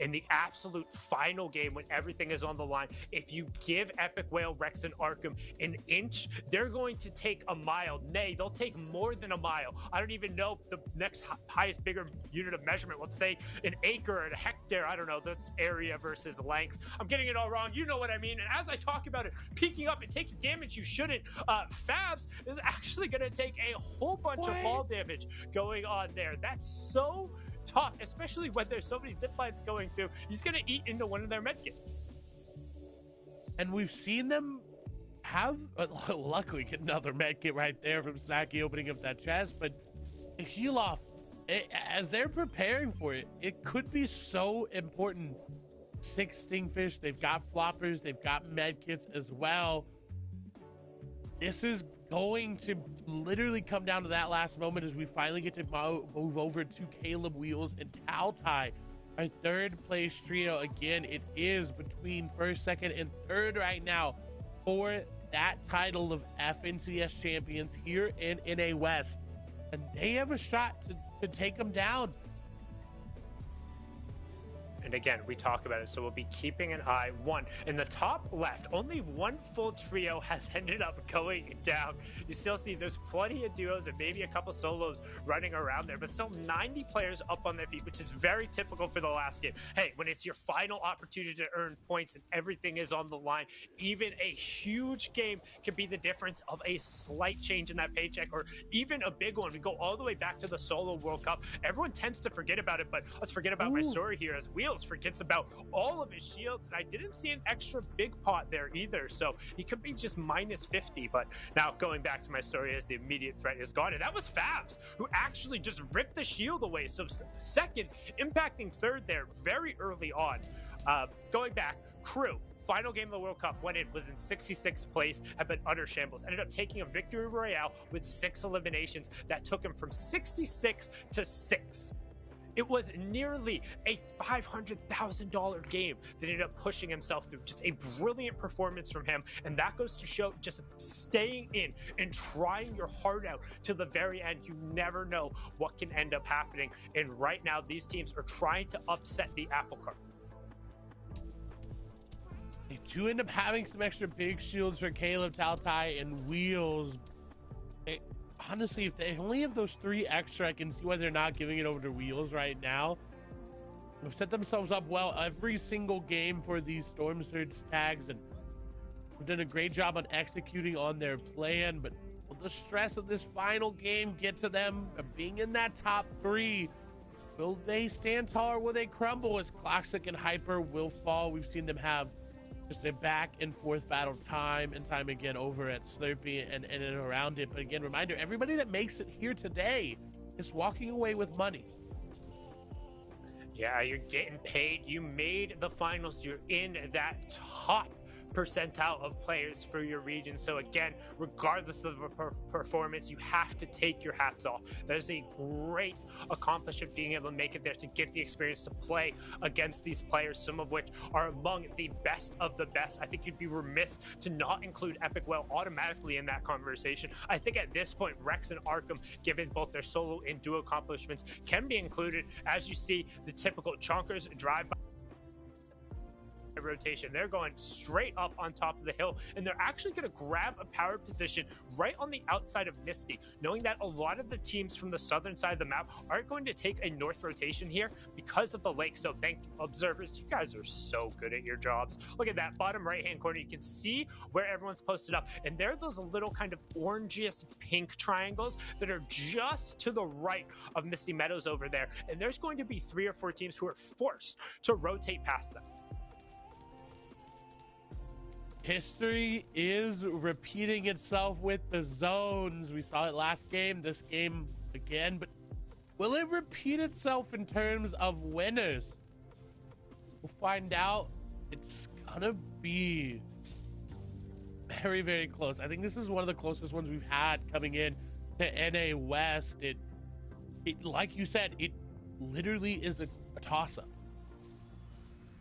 In the absolute final game when everything is on the line, if you give Epic Whale, Rex, and Arkham an inch, they're going to take a mile. Nay, they'll take more than a mile. I don't even know the next highest bigger unit of measurement. Let's say an acre or a hectare. I don't know. That's area versus length. I'm getting it all wrong. You know what I mean. And as I talk about it, peeking up and taking damage you shouldn't, Fabs is actually going to take a whole bunch of fall damage going on there. That's so tough, especially when there's so many zip lines going through. He's going to eat into one of their medkits. And we've seen them have, luckily, get another medkit right there from Snacky opening up that chest, but heal off, as they're preparing for it, it could be so important. 6 Stingfish, they've got floppers, they've got medkits as well. This is going to literally come down to that last moment as we finally get to move over to Caleb Wheels and Taltai, our third place trio. Again, it is between first, second, and third right now for that title of FNCS champions here in NA West. And they have a shot to take them down. And again, we talk about it, so we'll be keeping an eye. One, in the top left, only one full trio has ended up going down. You still see there's plenty of duos and maybe a couple solos running around there, but still 90 players up on their feet, which is very typical for the last game. Hey, when it's your final opportunity to earn points and everything is on the line, even a huge game can be the difference of a slight change in that paycheck or even a big one. We go all the way back to the solo World Cup. Everyone tends to forget about it, but let's forget about my story here as Wheels forgets about all of his shields, and I didn't see an extra big pot there either, so he could be just minus 50. But now going back to my story, as the immediate threat is gone, and that was Fabs who actually just ripped the shield away. So second, impacting third there very early on. Going back, Crew, final game of the World Cup, went in, was in 66th place, had been utter shambles, ended up taking a victory royale with 6 eliminations that took him from 66 to 6. It was nearly a $500,000 game that ended up pushing himself through. Just a brilliant performance from him. And that goes to show just staying in and trying your heart out to the very end. You never know what can end up happening. And right now, these teams are trying to upset the apple cart. They do end up having some extra big shields for Caleb, Taltai, and Wheels. Honestly, if they only have those 3 extra, I can see why they're not giving it over to Wheels right now. They've set themselves up well every single game for these Storm Surge tags, and have done a great job on executing on their plan. But will the stress of this final game get to them being in that top 3? Will they stand tall or will they crumble as Classic and Hyper will fall? We've seen them have just a back and forth battle time and time again over at Slurpee and around it. But again, reminder, everybody that makes it here today is walking away with money. Yeah, you're getting paid. You made the finals. You're in that top percentile of players for your region. So again, regardless of the performance, you have to take your hats off. That is a great accomplishment, being able to make it there, to get the experience to play against these players, some of which are among the best of the best. I think you'd be remiss to not include Epic Whale automatically in that conversation. I think at this point, Rex and Arkham, given both their solo and duo accomplishments, can be included. As you see, the typical chonkers drive by rotation. They're going straight up on top of the hill, and they're actually going to grab a power position right on the outside of Misty, knowing that a lot of the teams from the southern side of the map aren't going to take a north rotation here because of the lake. So thank you, observers. You guys are so good at your jobs. Look at that bottom right hand corner. You can see where everyone's posted up, and there are those little kind of orangiest pink triangles that are just to the right of Misty Meadows over there, and there's going to be 3 or 4 teams who are forced to rotate past them. History is repeating itself with the zones. We saw it last game, this game again, but will it repeat itself in terms of winners? We'll find out it's gonna be very, very close. I think this is one of the closest ones we've had coming in to NA West. It like you said, it literally is a toss-up.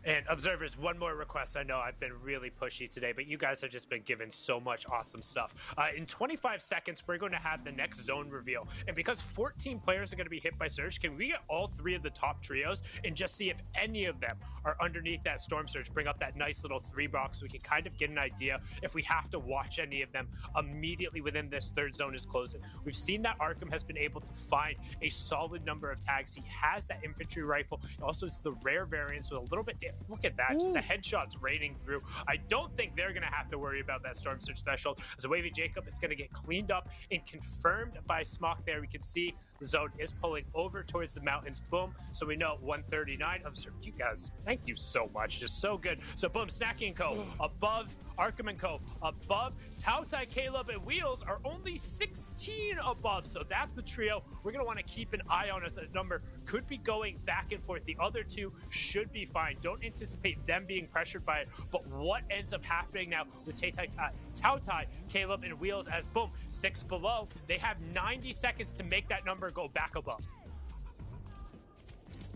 And observers, one more request. I know I've been really pushy today, but you guys have just been given so much awesome stuff. In 25 seconds, we're going to have the next zone reveal. And because 14 players are going to be hit by Surge, can we get all 3 of the top trios and just see if any of them are underneath that Storm Surge? Bring up that nice little 3 box so we can kind of get an idea if we have to watch any of them immediately within this third zone is closing. We've seen that Arkham has been able to find a solid number of tags. He has that infantry rifle. Also, it's the rare variants with a little bit. Look at that, just the headshots raining through. I don't think they're going to have to worry about that Storm Surge threshold, as a Wavy Jacob is going to get cleaned up and confirmed by Smock there. We can see the zone is pulling over towards the mountains. Boom. So we know 139. Observe, you guys, thank you so much. Just so good. So boom, Snacky & Co. above, Arkham & Co. above, Tautai, Caleb, and Wheels are only 16 above. So that's the trio we're going to want to keep an eye on, as that number could be going back and forth. The other 2 should be fine. Don't anticipate them being pressured by it. But what ends up happening now with Tautai, Caleb, and Wheels, as boom, 6 below, they have 90 seconds to make that number go back above.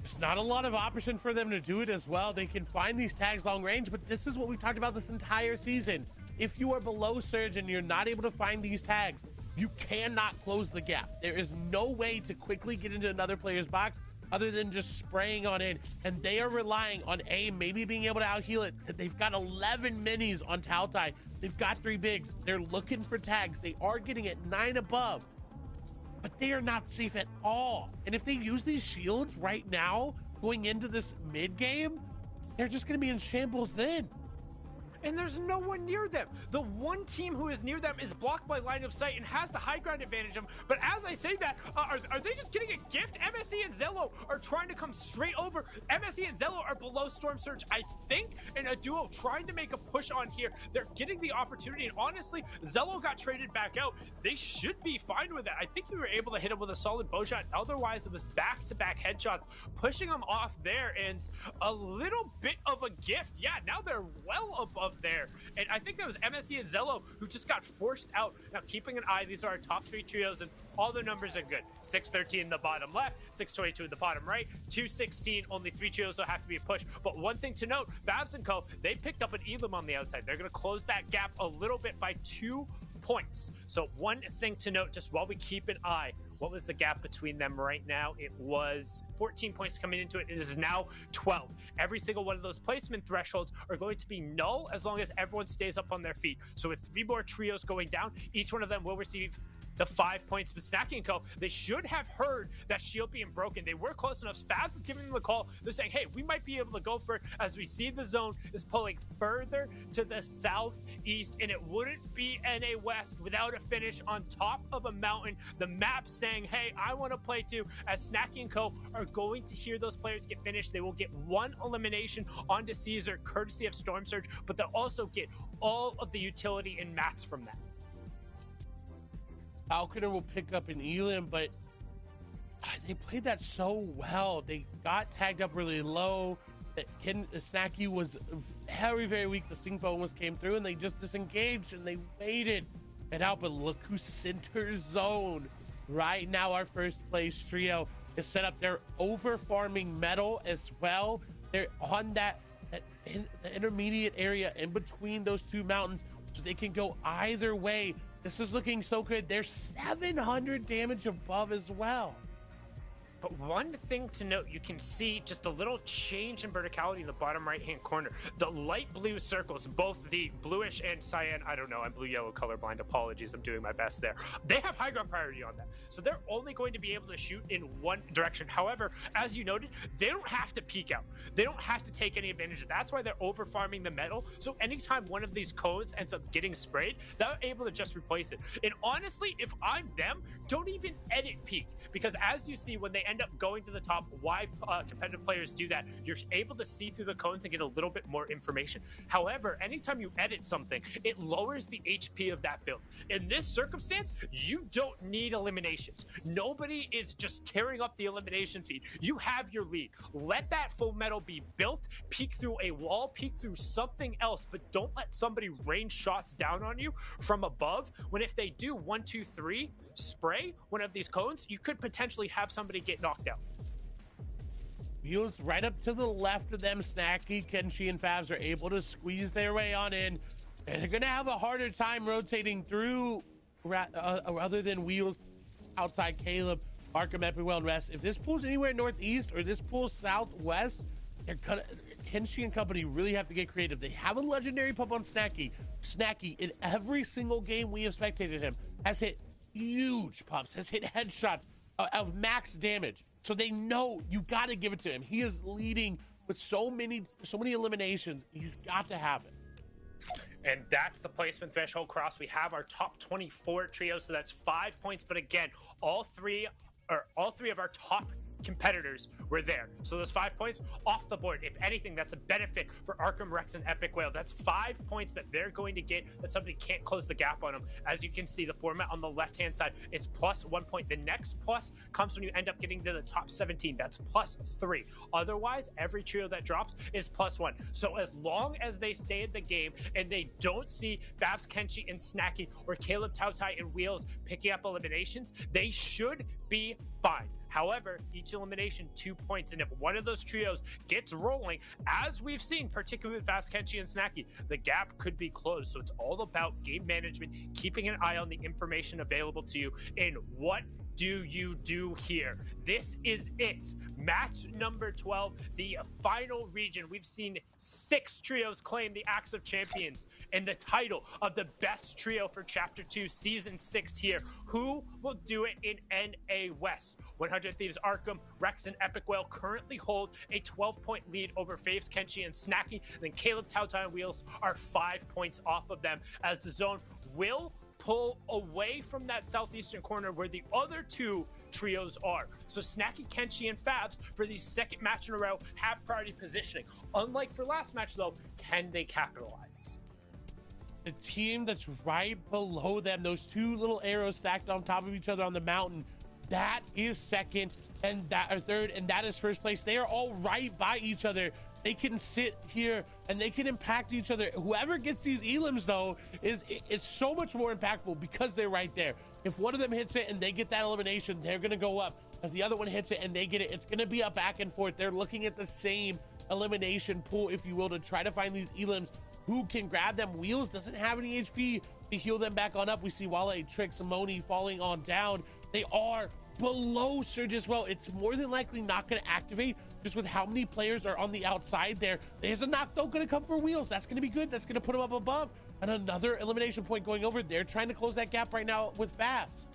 There's not a lot of option for them to do it as well. They can find these tags long range, but this is what we've talked about this entire season. If you are below Surge and you're not able to find these tags, you cannot close the gap. There is no way to quickly get into another player's box other than just spraying on in. And they are relying on aim, maybe being able to out-heal it. They've got 11 minis on Tautai. They've got 3 bigs. They're looking for tags. They are getting it 9 above, but they are not safe at all. And if they use these shields right now, going into this mid game, they're just going to be in shambles then. And there's no one near them. The one team who is near them is blocked by line of sight and has the high ground advantage of them. But as I say that, are they just getting a gift? MSE and Zello are trying to come straight over. MSE and Zello are below Storm Surge, I think, in a duo trying to make a push on here. They're getting the opportunity, and honestly, Zello got traded back out. They should be fine with that. I think we were able to hit him with a solid bow shot. Otherwise, it was back-to-back headshots, pushing him off there, and a little bit of a gift. Yeah, now they're well above there. And I think that was MSD and Zello who just got forced out. Now, keeping an eye, these are our top 3 trios, and all the numbers are good. 613 in the bottom left, 622 in the bottom right, 216, only 3 trios will have to be a push. But one thing to note, Babs & Co., they picked up an Elam on the outside. They're going to close that gap a little bit by 2 points. So one thing to note, just while we keep an eye, what was the gap between them right now? It was 14 points coming into it. It is now 12. Every single one of those placement thresholds are going to be null as long as everyone stays up on their feet. So with 3 more trios going down, each one of them will receive the 5 points. But Snacky & Co., they should have heard that shield being broken. They were close enough. Spaz is giving them a call. They're saying, hey, we might be able to go for it, as we see the zone is pulling further to the southeast, and it wouldn't be NA West without a finish on top of a mountain. The map saying, hey, I want to play too, as Snacky & Co. are going to hear those players get finished. They will get 1 elimination onto Caesar, courtesy of Storm Surge, but they'll also get all of the utility and mats from that. Falconer will pick up an Elam, but they played that so well. They got tagged up really low. Snacky was very, very weak. The Sting Foe almost came through, and they just disengaged, and they waited it out. But look who centers zone. Right now, our first place trio is set up. They're over-farming metal as well. They're on the intermediate area in between those 2 mountains, so they can go either way. This is looking so good. They're 700 damage above as well. But one thing to note, you can see just a little change in verticality in the bottom right-hand corner. The light blue circles, both the bluish and cyan, I don't know, I'm blue-yellow colorblind, apologies, I'm doing my best there. They have high ground priority on that. So they're only going to be able to shoot in one direction. However, as you noted, they don't have to peek out. They don't have to take any advantage. That's why they're over-farming the metal. So anytime one of these codes ends up getting sprayed, they're able to just replace it. And honestly, if I'm them, don't even edit peek. Because as you see, when they end up going to the top. Why competitive players do that, you're able to see through the cones and get a little bit more information. However, anytime you edit something, it lowers the HP of that build. In this circumstance, you don't need eliminations. Nobody is just tearing up the elimination feed. You have your lead. Let that full metal be built, peek through a wall, peek through something else, but don't let somebody rain shots down on you from above, when if they do 1, 2, 3 spray one of these cones, you could potentially have somebody get knocked out. Wheels right up to the left of them. Snacky, Kenshi, and Favs are able to squeeze their way on in. And they're going to have a harder time rotating through other than Wheels outside Caleb, Arkham, Epicwell, and Rest. If this pulls anywhere northeast or this pulls southwest, Kenshi and company really have to get creative. They have a legendary pump on Snacky. Snacky, in every single game we have spectated him, has hit huge pumps, has hit headshots of max damage. So they know you got to give it to him. He is leading with so many eliminations. He's got to have it. And that's the placement threshold cross. We have our top 24 trios, so that's 5 points. But again, all three of our top competitors were there. So those 5 points off the board. If anything, that's a benefit for Arkham, Rex, and Epic Whale. That's 5 points that they're going to get that somebody can't close the gap on them. As you can see, the format on the left-hand side is plus 1 point. The next plus comes when you end up getting to the top 17. That's plus 3. Otherwise, every trio that drops is plus 1. So as long as they stay in the game and they don't see Babs, Kenshi, and Snacky, or Caleb, Tautai, and Wheels picking up eliminations, they should be fine. However, each elimination 2 points, and if one of those trios gets rolling, as we've seen, particularly with Fast Kenshi and Snacky, the gap could be closed. So it's all about game management, keeping an eye on the information available to you, and what do you do here? This is it. Match number 12, the final region. We've seen 6 trios claim the Axe of Champions and the title of the best trio for Chapter 2, Season 6 here. Who will do it in NA West? 100 Thieves, Arkham, Rex, and Epic Whale currently hold a 12-point lead over Faves, Kenshi, and Snacky. Then Caleb, Tautai, and Wheels are 5 points off of them, as the zone will pull away from that southeastern corner where the other 2 trios are. So Snacky, Kenshi, and Fabs, for the second match in a row, have priority positioning. Unlike for last match, though, can they capitalize? The team that's right below them, those 2 little arrows stacked on top of each other on the mountain, that is second, and that are third, and that is first place. They are all right by each other. They can sit here and they can impact each other. Whoever gets these elims, though, is so much more impactful because they're right there. If one of them hits it and they get that elimination, they're going to go up. If the other one hits it and they get it, it's going to be a back and forth. They're looking at the same elimination pool, if you will, to try to find these elims who can grab them. Wheels doesn't have any HP to heal them back on up. We see Wale, Trick, Simone falling on down. They are below Surge as well. It's more than likely not going to activate just with how many players are on the outside there. There's a knock though going to come for Wheels. That's going to be good. That's going to put him up above. And another elimination point going over. They're trying to close that gap right now with Fast.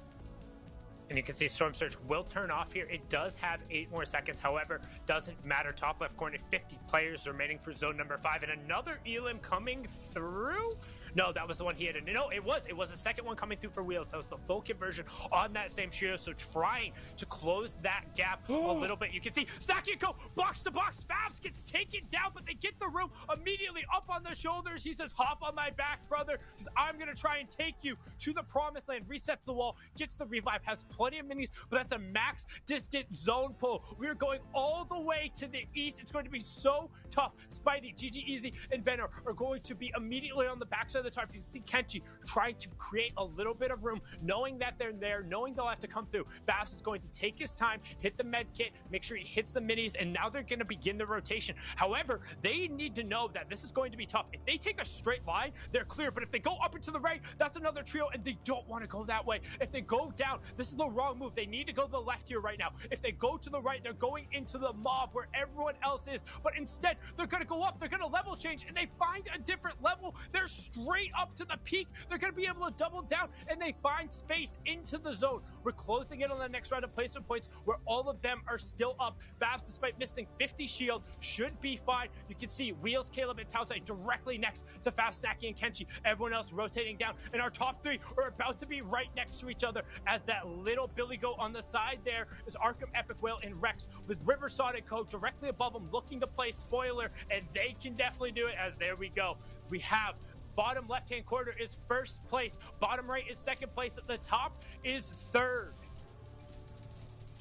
And you can see Storm Surge will turn off here. It does have 8 more seconds. However, doesn't matter. Top left corner, 50 players remaining for zone number 5. And another elim coming through. No, that was the one he had. No, it was the second one coming through for Wheels. That was the full conversion on that same trio. So trying to close that gap a little bit. You can see Snacky go box to box. Fabs gets taken down, but they get the room immediately up on the shoulders. He says, hop on my back, brother, because I'm going to try and take you to the promised land. Resets the wall, gets the revive, has plenty of minis, but that's a max distant zone pull. We are going all the way to the east. It's going to be so tough. Spidey, GG Easy, and Venom are going to be immediately on the backside of the target. You see Kenshi trying to create a little bit of room, knowing that they're there, knowing they'll have to come through. Fast is going to take his time, hit the med kit, make sure he hits the minis, and now they're going to begin the rotation. However, they need to know that this is going to be tough. If they take a straight line, they're clear, but if they go up and to the right, that's another trio, and they don't want to go that way. If they go down, this is the wrong move. They need to go to the left here right now. If they go to the right, they're going into the mob where everyone else is, but instead, they're going to go up, they're going to level change, and they find a different level. They're straight up to the peak. They're going to be able to double down, and they find space into the zone. We're closing in on the next round of placement points where all of them are still up. Babs, despite missing 50 shield, should be fine. You can see Wheels, Caleb, and Tausai directly next to Fast, Snacky, and Kenshi. Everyone else rotating down, and our top three are about to be right next to each other as that little Billy Goat on the side there is Arkham, Epic Whale, and Rex with River Sonic Code directly above them looking to play spoiler, and they can definitely do it as there we go. We have bottom left-hand corner is first place, bottom right is second place, at the top is third.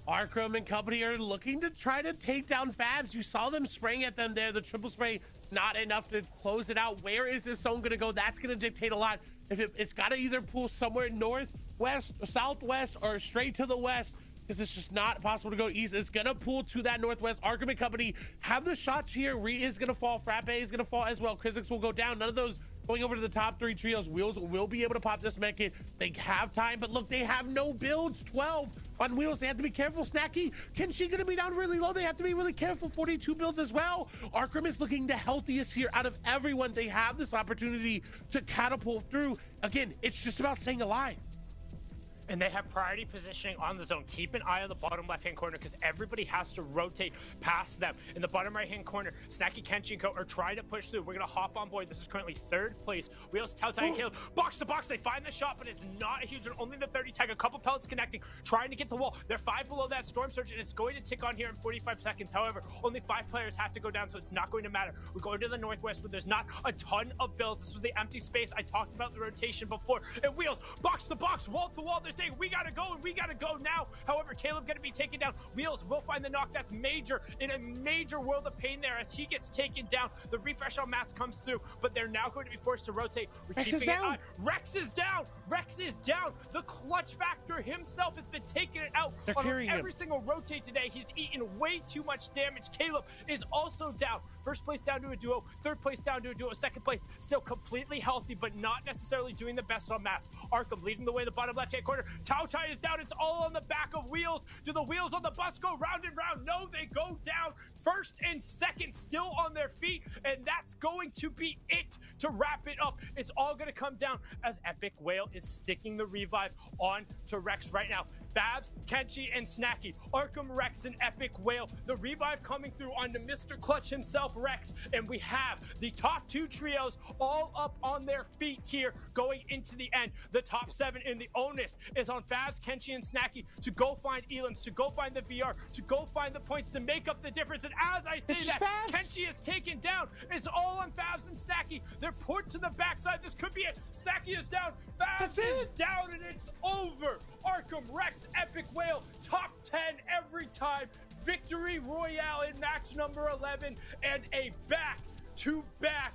Arkham and company are looking to try to take down Fabs. You saw them spraying at them there. The triple spray, not enough to close it out. Where is this zone going to go? That's going to dictate a lot. If it's got to either pull somewhere northwest, southwest, or straight to the west, because it's just not possible to go east. It's going to pull to that northwest. Arkham and company have the shots here. Re is going to fall. Frappe is going to fall as well. Chrisix will go down. None of those going over to the top three trios. Wheels will be able to pop this medkit. They have time, but look, they have no builds. 12 on Wheels. They have to be careful. Snacky, Kenshi going to be down really low. They have to be really careful. 42 builds as well. Arkham is looking the healthiest here out of everyone. They have this opportunity to catapult through. Again, it's just about staying alive. And they have priority positioning on the zone. Keep an eye on the bottom left-hand corner because everybody has to rotate past them. In the bottom right-hand corner, Snacky, Kenshi, and Co are trying to push through. We're going to hop on board. This is currently third place. Wheels, Tautau, and Caleb. Box to box. They find the shot, but it's not a huge one. Only the 30 tag. A couple pellets connecting, trying to get the wall. They're 5 below that Storm Surge, and it's going to tick on here in 45 seconds. However, only 5 players have to go down, so it's not going to matter. We're going to the northwest where there's not a ton of builds. This was the empty space. I talked about the rotation before. And Wheels, box to box, wall to wall. They're saying, we got to go. We got to go now. However, Caleb going to be taken down. Wheels will find the knock. That's major in a major world of pain there as he gets taken down. The refresh on Mats comes through, but they're now going to be forced to rotate. We're keeping an eye. Rex is down. Rex is down. The clutch factor himself has been taking it out on every single rotate today. He's eaten way too much damage. Caleb is also down. First place down to a duo. Third place down to a duo. Second place still completely healthy, but not necessarily doing the best on Mats. Arkham leading the way in the bottom left-hand corner. Tautau is down. It's all on the back of Wheels. Do the wheels on the bus go round and round? No, they go down. First and second still on their feet, and that's going to be it to wrap it up. It's all going to come down as Epic Whale is sticking the revive on to Rex right now. Babs, Kenshi, and Snacky, Arkham, Rex, and Epic Whale. The revive coming through onto Mr. Clutch himself, Rex. And we have the top 2 trios all up on their feet here going into the end. The top 7 in the onus is on Babs, Kenshi, and Snacky to go find Elims, to go find the VR, to go find the points to make up the difference. And as I say that, Kenshi is taken down. It's all on Babs and Snacky. They're put to the backside. This could be it. Snacky is down. Babs is down, and it's over. Arkham, Rex, Epic Whale, top 10 every time. Victory Royale in match number 11, and a back-to-back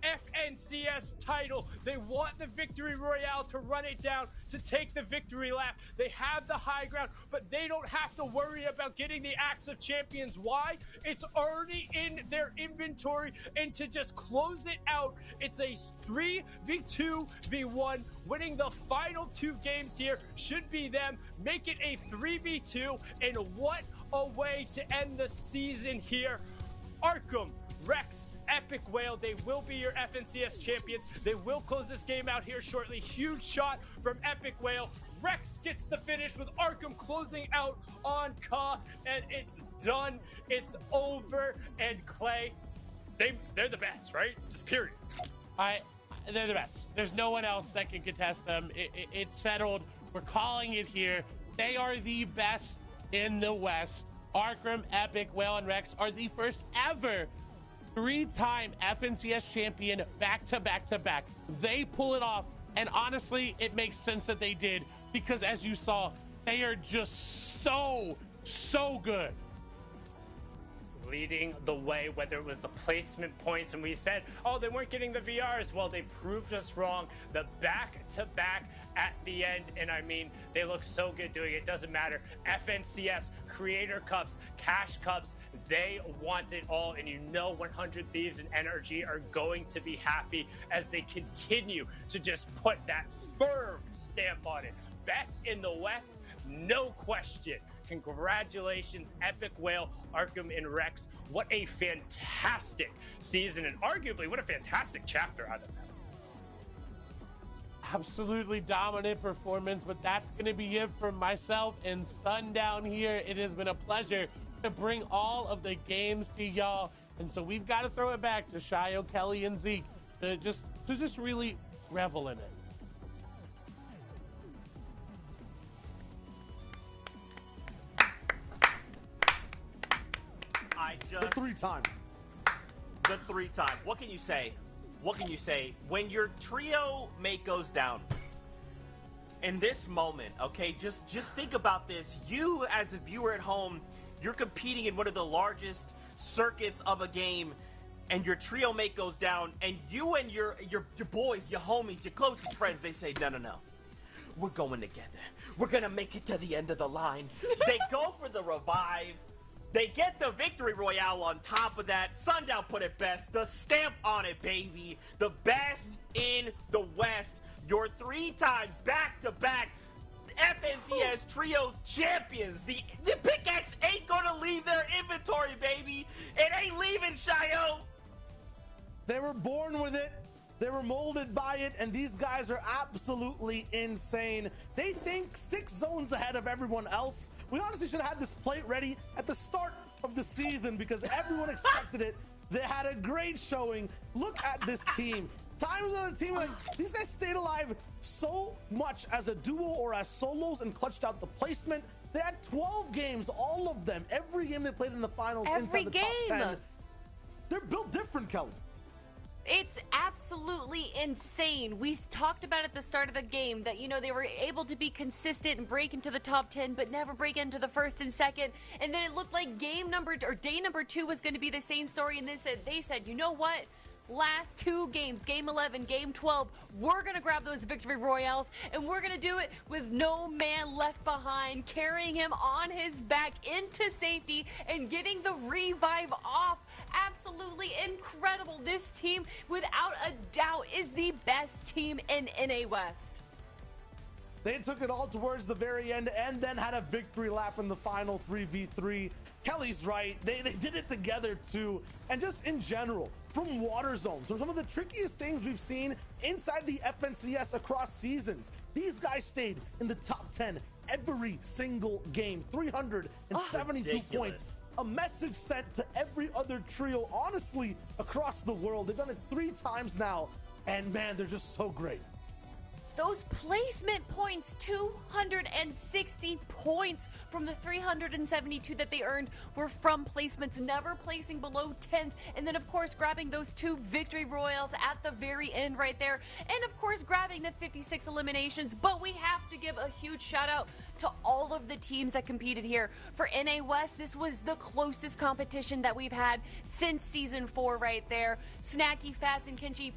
FNCS title. They want the Victory Royale to run it down, to take the victory lap. They have the high ground, but they don't have to worry about getting the Axe of Champions. Why? It's already in their inventory, and to just close it out, it's a 3v2v1. Winning the final 2 games here should be them. Make it a 3v2, and what a way to end the season here. Arkham, Rex, Epic Whale, they will be your FNCS champions. They will close this game out here shortly. Huge shot from Epic Whale. Rex gets the finish with Arkham closing out on Ka, and it's done. It's over. And Clay, they're the best, right? Just period. They're the best. There's no one else that can contest them. It's settled. We're calling it here. They are the best in the West. Arkham, Epic, Whale, and Rex are the first ever 3-time FNCS champion back to back to back. They pull it off, and honestly, it makes sense that they did, because as you saw, they are just so good. Leading the way, whether it was the placement points, and we said, oh, they weren't getting the VRs. Well, they proved us wrong. The back-to-back at the end, and I mean, they look so good doing it. Doesn't matter. FNCS, Creator Cups, Cash Cups, they want it all, and you know 100 Thieves and NRG are going to be happy as they continue to just put that firm stamp on it. Best in the West, no question. Congratulations, Epic Whale, Arkham, and Rex. What a fantastic season, and arguably what a fantastic chapter out of that. absolutely dominant performance, but that's going to be it for myself and Sundown here. It has been a pleasure to bring all of the games to y'all, and so we've got to throw it back to Shio, Kelly, and Zeke to just really revel in it. The three-time. The three-time. What can you say? What can you say? When your trio mate goes down, in this moment, okay, just think about this. You, as a viewer at home, you're competing in one of the largest circuits of a game, and your trio mate goes down, and you and your boys, your homies, your closest friends, they say, no. We're going together. We're going to make it to the end of the line. They go for the revive. They get the victory royale on top of that. Sundown put it best. The stamp on it, baby. The best in the West. Your three-time back-to-back FNCS Trios champions. The pickaxe ain't gonna leave their inventory, baby. It ain't leaving, Shio. They were born with it. They were molded by it, and these guys are absolutely insane. They think 6 zones ahead of everyone else. We honestly should have had this plate ready at the start of the season because everyone expected it. They had a great showing. Look at this team. Times on the team, like, these guys stayed alive so much as a duo or as solos and clutched out the placement. They had 12 games, all of them. Every game they played in the finals inside the top 10. They're built different, Kelly. It's absolutely insane. We talked about at the start of the game that, you know, they were able to be consistent and break into the top 10, but never break into the first and second. And then it looked like day number 2 was going to be the same story. And they said, you know what? Last 2 games, game 11, game 12, we're going to grab those victory royales, and we're going to do it with no man left behind, carrying him on his back into safety and getting the revive off. Absolutely incredible. This team, without a doubt, is the best team in NA West. They took it all towards the very end and then had a victory lap in the final 3v3. Kelly's right. They did it together too. And just in general, from water zones, from some of the trickiest things we've seen inside the FNCS across seasons, these guys stayed in the top 10 every single game. 372 points. A message sent to every other trio, honestly, across the world. They've done it 3 times now. And man, they're just so great. Those placement points, 260 points from the 372 that they earned were from placements, never placing below 10th. And then, of course, grabbing those 2 victory royals at the very end right there. And, of course, grabbing the 56 eliminations. But we have to give a huge shout out to all of the teams that competed here. For NA West, this was the closest competition that we've had since Season 4 right there. Snacky, Fast, and Kenshi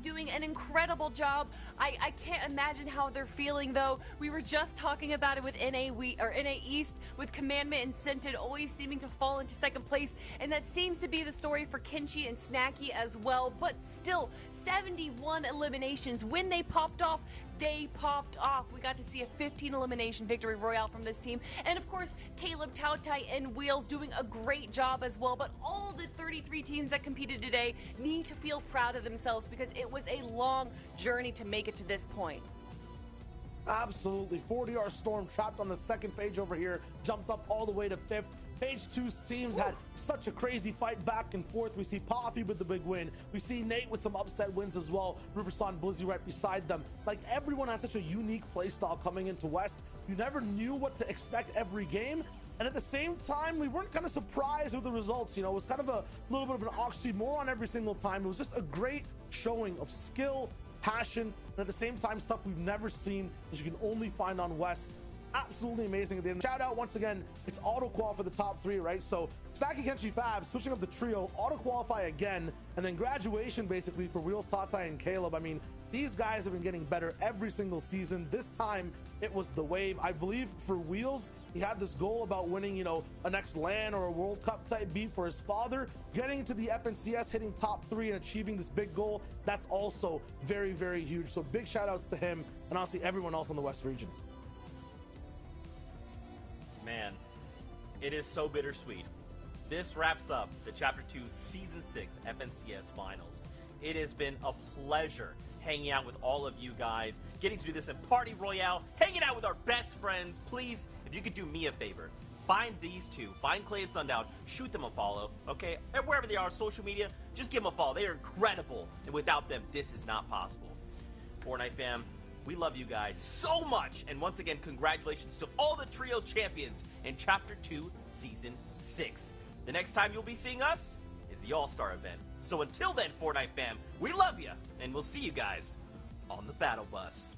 doing an incredible job. I can't imagine how they're feeling though. We were just talking about it with NA East, with Commandment and Scented always seeming to fall into second place, and that seems to be the story for Kenshi and Snacky as well. But still, 71 eliminations. When they popped off, they popped off. We got to see a 15 elimination victory royale from this team. And of course, Caleb, Tautai, and Wheels doing a great job as well. But all the 33 teams that competed today need to feel proud of themselves because it was a long journey to make it to this point. Absolutely. 40R Storm trapped on the second page over here, jumped up all the way to 5th. Page 2's teams had such a crazy fight back and forth. We see Poffy with the big win. We see Nate with some upset wins as well. Riverson, Blizzy right beside them. Like, everyone had such a unique playstyle coming into West. You never knew what to expect every game. And at the same time, we weren't kind of surprised with the results. You know, it was kind of a little bit of an oxymoron every single time. It was just a great showing of skill, passion, and at the same time, stuff we've never seen that you can only find on West. Absolutely amazing at the end. Shout out once again, it's auto qual for the top 3, right? So Snacky, Kenshi, Fab switching up the trio, auto qualify again, and then graduation basically for Wheels, Tatai, and Caleb. I mean, these guys have been getting better every single season. This time it was the wave. I believe for Wheels, he had this goal about winning, you know, a next LAN or a World Cup type beat for his father. Getting into the FNCS, hitting top 3 and achieving this big goal, that's also very, very huge. So big shout outs to him and honestly everyone else on the West region. Man, it is so bittersweet. This wraps up the Chapter 2 Season 6 FNCS Finals. It has been a pleasure hanging out with all of you guys, getting to do this in Party Royale, hanging out with our best friends. Please, if you could do me a favor, find these two, find Clay and Sundown, shoot them a follow, okay? And wherever they are on social media, just give them a follow. They are incredible, and without them, this is not possible. Fortnite fam, we love you guys so much, and once again, congratulations to all the trio champions in Chapter 2, Season 6. The next time you'll be seeing us is the All-Star event. So until then, Fortnite fam, we love you, and we'll see you guys on the battle bus.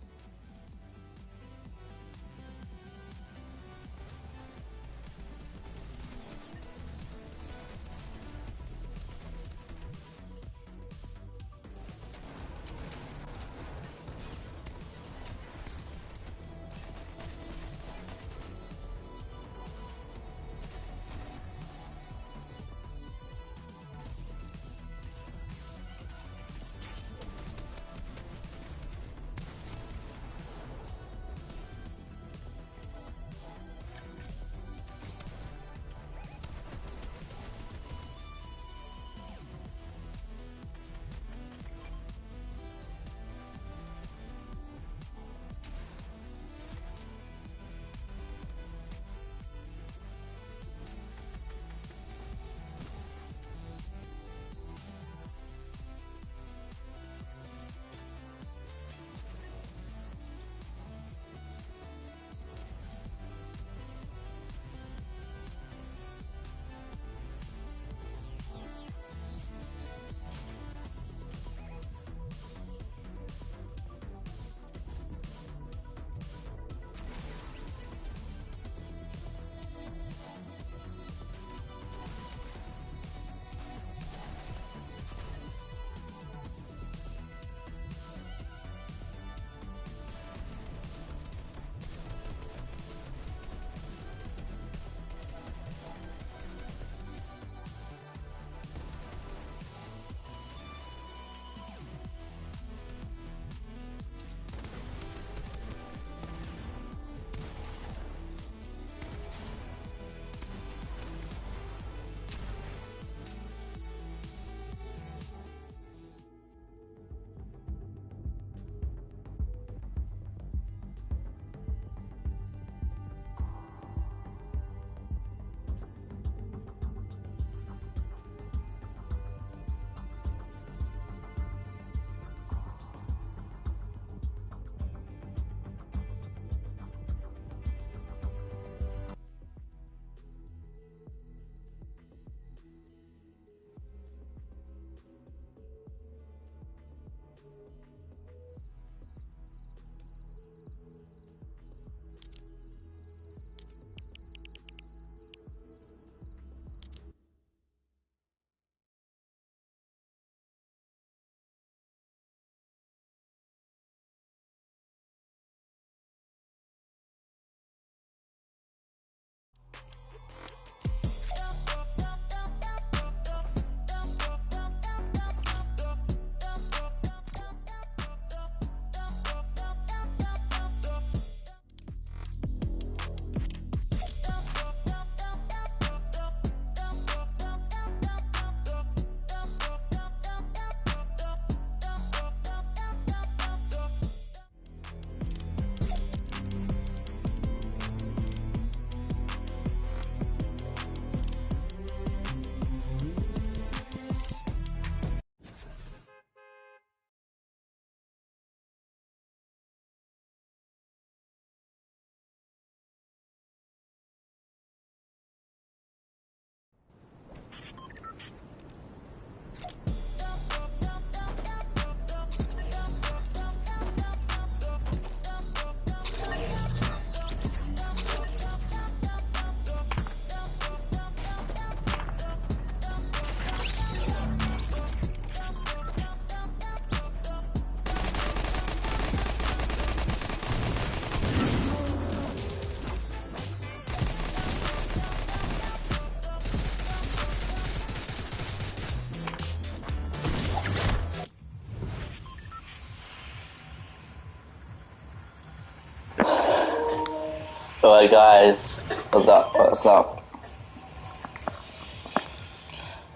Alright guys, what's up?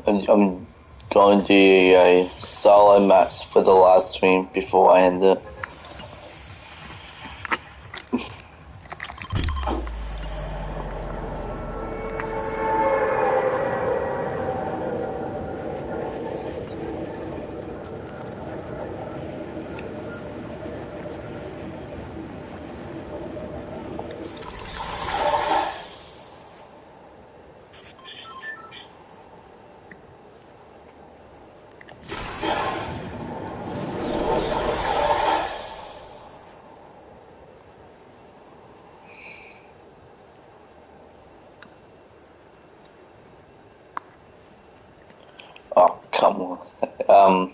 I'm go and do a solo match for the live stream before I end it. Oh, come on.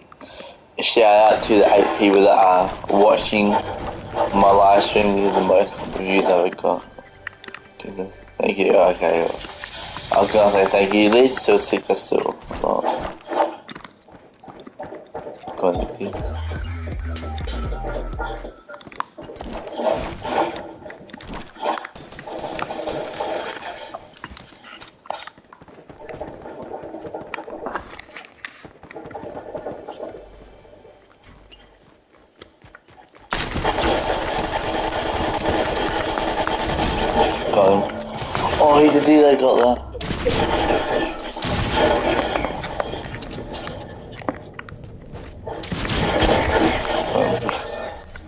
Shout out to the 8 people that are watching my live stream. These are the most views I've ever got. Goodness. Thank you. Okay. I was gonna say thank you. At least still 6 are still not. Going to Oh, he's a dude I got that.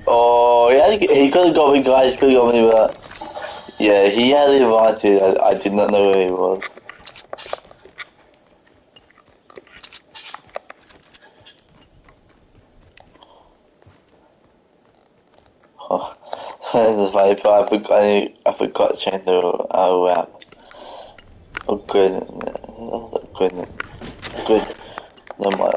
Oh, he could have got me, guys. He could have got me, but yeah, he had the advantage. I did not know where he was. Oh, that's the funny part. I forgot to change the wrap. Oh, good. That's not good. Good. Never mind.